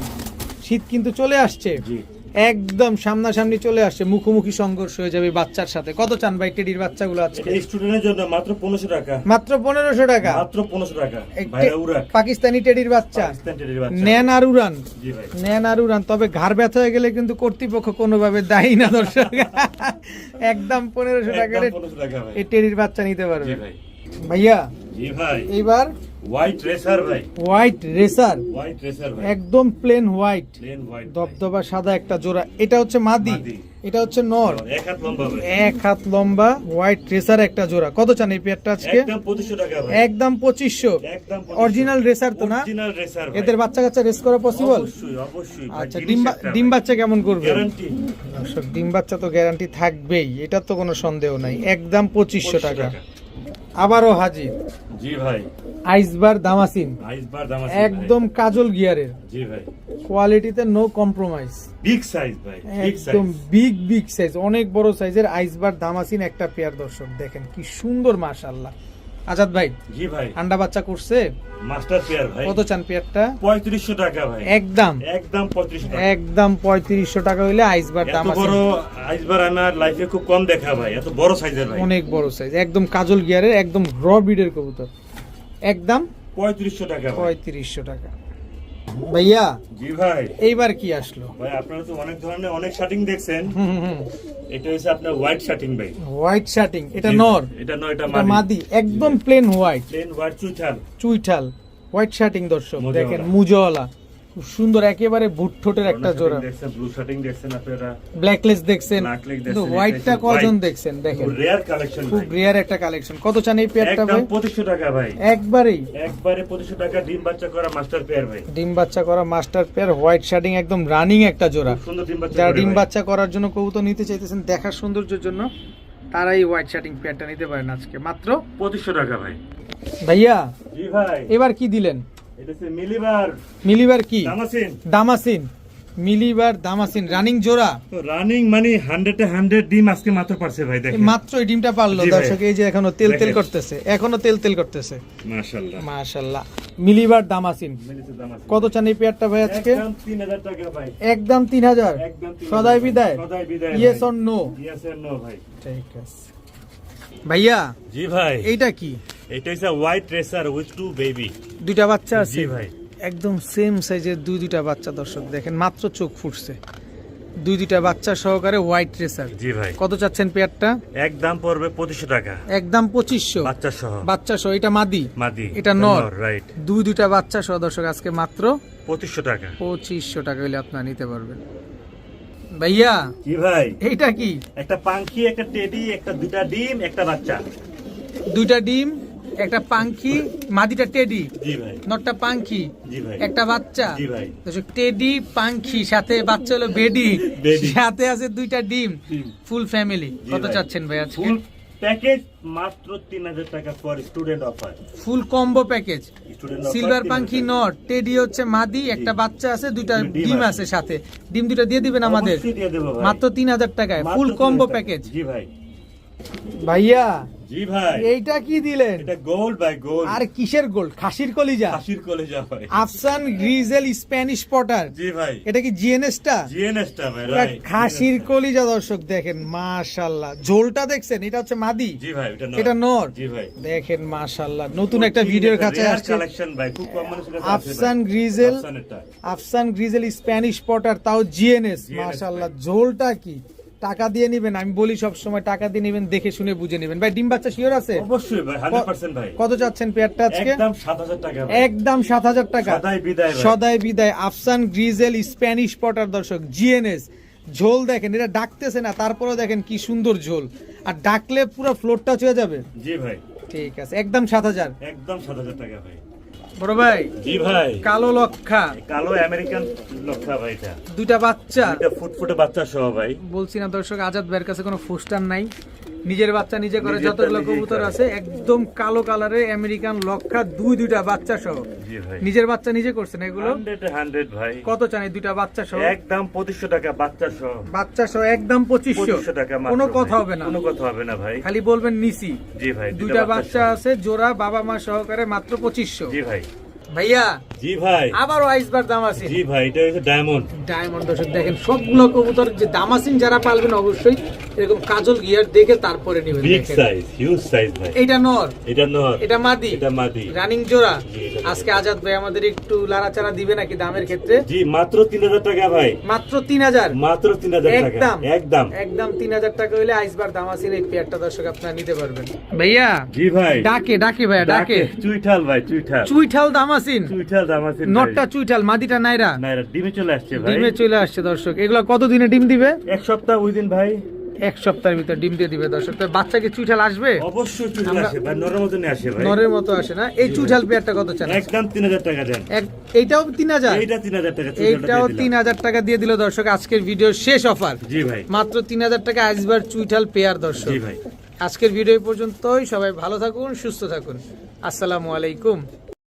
শীত কিন্তু চলে আসছে, জি। একদম সামনাসামনি চলে আসছে, মুখোমুখি সংঘর্ষ হয়ে যাবে বাচ্চার সাথে। কত চান ভাই টেডির বাচ্চাগুলো আজকে? এই স্টুডেন্টের জন্য মাত্র 1500 টাকা, মাত্র 1500 টাকা, মাত্র 1500 টাকা এই ভাইরা উড়াক পাকিস্তানি টেডির বাচ্চা, পাকিস্তান টেডির বাচ্চা। নেন আর উড়ান, জি ভাই, নেন আর উড়ান। তবে ঘাড় ব্যথা হয়ে গেলে কিন্তু কর্তৃপক্ষ কোনোভাবে দায়ী না দর্শক। একদম 1500 টাকা একদম 1500 টাকা ভাই। এই টেডির বাচ্চা নিতে জি পারবে ভাই, ভাইয়া। জি ভাই, এইবার হোয়াইট রেসার ভাই, হোয়াইট রেসার, হোয়াইট রেসার ভাই, একদম প্লেন হোয়াইট, প্লেন হোয়াইট দবদবা সাদা একটা জোড়া। এটা হচ্ছে মাদি, মাদি। এটা হচ্ছে নর। এক হাত লম্বা ভাই, এক হাত লম্বা হোয়াইট রেসার একটা জোড়া। কত চান এই পেয়ারটা আজকে? একদম 2500 টাকা ভাই, একদম 2500। একদম 2500 অরিজিনাল রেসার তো না? অরিজিনাল রেসার ভাই। এদের বাচ্চা কাচ্চা রেস করা পসিবল? অবশ্যই অবশ্যই ভাই, আচ্ছা, জিনিস একটা ডিম ভাই। বাচ্চা কেমন করবে? গ্যারান্টি দর্শক, ডিম বাচ্চা তো গ্যারান্টি থাকবেই, এটা তো কোনো সন্দেহ নাই। একদম 2500 টাকা। আবারও হাজির জি ভাই, আইসবার দামাসিন, আইসবার দাম আছে একদম কাজল গিয়ারের, জি ভাই, কোয়ালিটিতে নো কম্প্রোমাইজ, বিগ সাইজ ভাই, বিগ একদম সাইজ। বিগ সাইজ, অনেক বড় সাইজের আইসবার দামাসিন একটা পেয়ার। দর্শক দেখেন কি সুন্দর, মাশাআল্লাহ। আজাদ ভাই, জি ভাই, আন্ডা বাচ্চা করছে? মাস্টার পেয়ার ভাই, কত চান পেয়ারটা? 3500 টাকা ভাই, একদম একদম 3500 টাকা। একদম 3500 টাকা হইলে আইসবার এত দামাসিন। বড় আইসবার আমার লাইফে খুব কম দেখা ভাই, এত বড় সাইজের ভাই, অনেক বড় সাইজ, একদম কাজল গিয়ারের, একদম র ব্রিডের কবুতর। একদম 3500 টাকা ভাই। 3500 টাকা। ভাইয়া জি ভাই, এইবার কি আসলো? ভাই আপনারা তো অনেক ধরনের অনেক শার্টিং দেখছেন, হুম। এটা হচ্ছে আপনার হোয়াইট শার্টিং ভাই। হোয়াইট শার্টিং, এটা জি নর, ভাই, এটা নয়, এটা এটা মাদি, মাদি, একদম প্লেন হোয়াইট, প্লেন হোয়াইট চুইঠাল। চুইঠাল হোয়াইট শার্টিং। দর্শক মুজওয়ালা। দেখেন, মুজওয়ালা, খুব সুন্দর, একেবারে ভুট্ঠোটের একটা জোড়া। দেখছেন ব্লু শার্টিং দেখছেন আপনারা, ব্ল্যাকলেস দেখছেন, Blacklegs কিন্তু দেখছেন, হোয়াইটটা এটা কজন white। দেখছেন? দেখেন রেয়ার কালেকশন খুব ভাই, রেয়ার একটা কালেকশন। কত চান এই পেয়ারটা একদম ভাই? 2500 টাকা ভাই, একবারেই একবারে 2500 টাকা ডিম বাচ্চা করা মাস্টার পেয়ার ভাই, ডিম বাচ্চা করা মাস্টার পেয়ার, হোয়াইট শার্টিং, একদম রানিং একটা জোড়া। খুব সুন্দর ডিম বাচ্চা যারা করে ডিম ভাই। বাচ্চা করার জন্য কবুতর নিতে চাইতেছেন দেখার সৌন্দর্যের জন্য, তারাই হোয়াইট শার্টিং পেয়ারটা নিতে পারেন আজকে মাত্র 2500 টাকা ভাই। ভাইয়া। জি ভাই, এবার কি দিলেন? এটা হচ্ছে মিলিবার মিলিবার কি? দামাসিন। দামাসিন, মিলিবার দামাসিন রানিং জোড়া। তো রানিং মানে 100 এ 100 ডিম আজকে মাত্র পারছে ভাই, দেখেন মাত্র এই ডিমটা পারলো। জি ভাই। দর্শক এই যে এখনো তেল দেখেন। করতেছে, এখনো তেল করতেছে। মাশাআল্লাহ, মাশাআল্লাহ, মিলিবার দামাসিন। মিলিছে দামাসিন। কত চান এই পেয়ারটা ভাই আজকে? একদম 3000 টাকা ভাই, একদম 3000। একদম 3000 সদাই বিদায়, সদাই বিদায় ইয়েস অর নো? ইয়েস এর নো ভাই। ঠিক আছে ভাইয়া। জি ভাই, এইটা কি? এটা হচ্ছে white racer with two baby. দুইটা বাচ্চা আছে? জি ভাই, একদম সেম সাইজের দুইটা বাচ্চা। দর্শক দেখেন, মাত্র চোখ ফুটছে, দুইটা বাচ্চা সহকারে হোয়াইট রেসার। জি ভাই, কত চাচ্ছেন পেয়ারটা? একদম পড়বে 2500 টাকা, একদম 2500। বাচ্চা সহ, বাচ্চা সহ, এটা মাদি, মাদি, এটা নর। রাইট, দুইটা বাচ্চা সহ দর্শক আজকে মাত্র 2500 টাকা। 2500 টাকা হইলে আপনারা নিতে পারবেন। ভাইয়া জি ভাই, এইটা কি? একটা পাঙ্খি, একটা টেডি, একটা দুটা ডিম, একটা বাচ্চা। দুইটা ডিম, একটা পাঙ্খি, মাদিটা টেডি, জি ভাই, নটটা পাঙ্খি, জি ভাই, একটা বাচ্চা। জি ভাই, দর্শক, টেডি পাঙ্খি সাথে বাচ্চা হলো বেডি, বেডি। সাথে আছে দুইটা ডিম, ডিম। Full family. জি কত ভাই। চাচ্ছেন ভাই আজকে? ফুল প্যাকেজ মাত্র 3000 টাকা for student offer. Full combo package, student silver পাঙ্খি নট, টেডি হচ্ছে মাদি, একটা বাচ্চা আছে, দুইটা ডিম ডিম আছে। আছে সাথে। ডিম দুইটা দিয়ে দিবেন আমাদের অবশ্যই দিয়ে দেব ভাই, মাত্র 3000 টাকায়, মাত্র ফুল 3000 কম্বো টাকা। প্যাকেজ। জি ভাই, ভাইয়া জি ভাই, এইটা কি দিলেন? এটা গোল্ড ভাই, গোল্ড। আর কিসের গোল্ড? খাসির কলিজা, খাসির কলেজা ভাই। আফসান গ্রিজেল স্প্যানিশ পটার। জি ভাই, এটা কি জিএনএস টা? জিএনএস টা ভাই, এটা রাইট, খাসির কলিজা। দর্শক দেখেন, মাশাআল্লাহ, ঝোলটা দেখছেন? এটা হচ্ছে মাদি, জি ভাই, এটা নর। জি ভাই, দেখেন মাশাআল্লাহ, নতুন একটা ভিডিওর কাছে রেয়ার আসছে। কালেকশন ভাই, খুব কম মানুষের কাছে আছে আফসান ভাই। গ্রিজেল, আফসান এটা। আফসান গ্রিজেল স্প্যানিশ পটার, তাও জিএনএস। মাশাআল্লাহ, ঝোলটা কি! টাকা দিয়ে নিবেন, আমি বলি সব সময় টাকা দিয়ে নিবেন, দেখে শুনে বুঝে নিবেন। ভাই ডিম বাচ্চা শিওর আছে? অবশ্যই ভাই, 100% ভাই। কত চাচ্ছেন পেয়ারটা আজকে? একদম 7000 টাকা ভাই। একদম 7000 টাকা। সদাই বিদায় ভাই। সদাই বিদায়, আফসান গ্রিজেল স্প্যানিশ পটার। দর্শক জিএনএস, ঝোল দেখেন, এটা ডাকতেছে না, তারপরেও দেখেন কি সুন্দর ঝোল, আর ডাকলে পুরো ফ্লোরটা ছুঁয়ে যাবে। জি ভাই, ঠিক আছে, একদম 7000। একদম 7000 টাকা ভাই। বড় ভাই, জি ভাই, কালো লক্ষা, কালো আমেরিকান লক্ষা ভাই, এটা দুইটা বাচ্চা। এটা ফুটফুটে বাচ্চা সহ ভাই। বলছি না দর্শক, আজাদ ভাইয়ের কাছে কোনো ফুস্টার নাই, নিজের বাচ্চা নিজে করে। নিজেরটা যতগুলো নিজেই কবুতর করে। আছে একদম কালো কালারে আমেরিকান লক্ষা, দুইটা বাচ্চা সহ। জি ভাই, নিজের বাচ্চা নিজে করছেন এগুলো? 100 ভাই। কত চান এই দুইটা বাচ্চা সহ? একদম 2500 টাকা বাচ্চা সহ। বাচ্চা সহ একদম 2500 টাকা মাত্র কোনো ভাই। কথা হবে না, কোনো কথা হবে না ভাই। খালি বলবেন নিছি। জি ভাই, দুইটা বাচ্চা সহ। আছে জোড়া, বাবা মা সহকারে মাত্র 2500। জি ভাই, ভাইয়া জি ভাই, আবারও আইসবার দামাসিন। জি ভাই, এটা হচ্ছে ডায়মন্ড। ডায়মন্ড দর্শক দেখেন সবগুলো কবুতর যে দামাসিন যারা পালবেন অবশ্যই এরকম কাজল গিয়ার দেখে তারপরে নেবেন। বিগ দেখেন। সাইজ, হিউজ সাইজ ভাই। এটা নর, এটা নর, এটা মাদি, এটা মাদি। রানিং জোড়া। জি, এটা আজকে আজাদ ভাই আমাদের একটু লাড়াচাড়া দিবে নাকি দামের ক্ষেত্রে? জি, মাত্র 3000 টাকা ভাই, মাত্র 3000, মাত্র 3000 টাকা, একদম একদম একদম 3000 টাকা হইলে আইসবার দামাসিন এই পেয়ারটা দর্শক আপনারা নিতে পারবেন। ভাইয়া জি ভাই, ডাকে ডাকে ভাইয়া ডাকে। চুইঠাল ভাই, চুইঠাল, চুইঠাল দামাসিন, চুইঠাল দাম আছে। নটটা চুইঠাল, মাদিটা নাইরা। নাইরা ডিমে চলে আসছে ভাই, ডিমে চলে আসছে দর্শক। এগুলা কত দিনে ডিম দিবে? এক সপ্তাহ উইদিন ভাই, এক সপ্তাহের ভিতর ডিম দিয়ে দিবে দর্শক। তো বাচ্চাকে চুইঠাল আসবে? অবশ্যই চুইঠাল আসে ভাই, নরের মতনই আসে ভাই, নরের মতো আসে না? এই চুইঠাল পেয়ারটা কত চান? একদম 3000 টাকা দেন। এইটাও 3000, এইটা 3000 টাকা, চুইঠালটা এইটাও দিয়ে দিলাম। 3000 টাকা দিয়ে দিল দর্শক। আজকের ভিডিওর শেষ অফার জি ভাই, মাত্র 3000 টাকা আইসবার চুইঠাল পেয়ার দর্শক। জি ভাই। আজকের ভিডিও পর্যন্তই। সবাই ভালো থাকুন, সুস্থ থাকুন। আসসালামু আলাইকুম।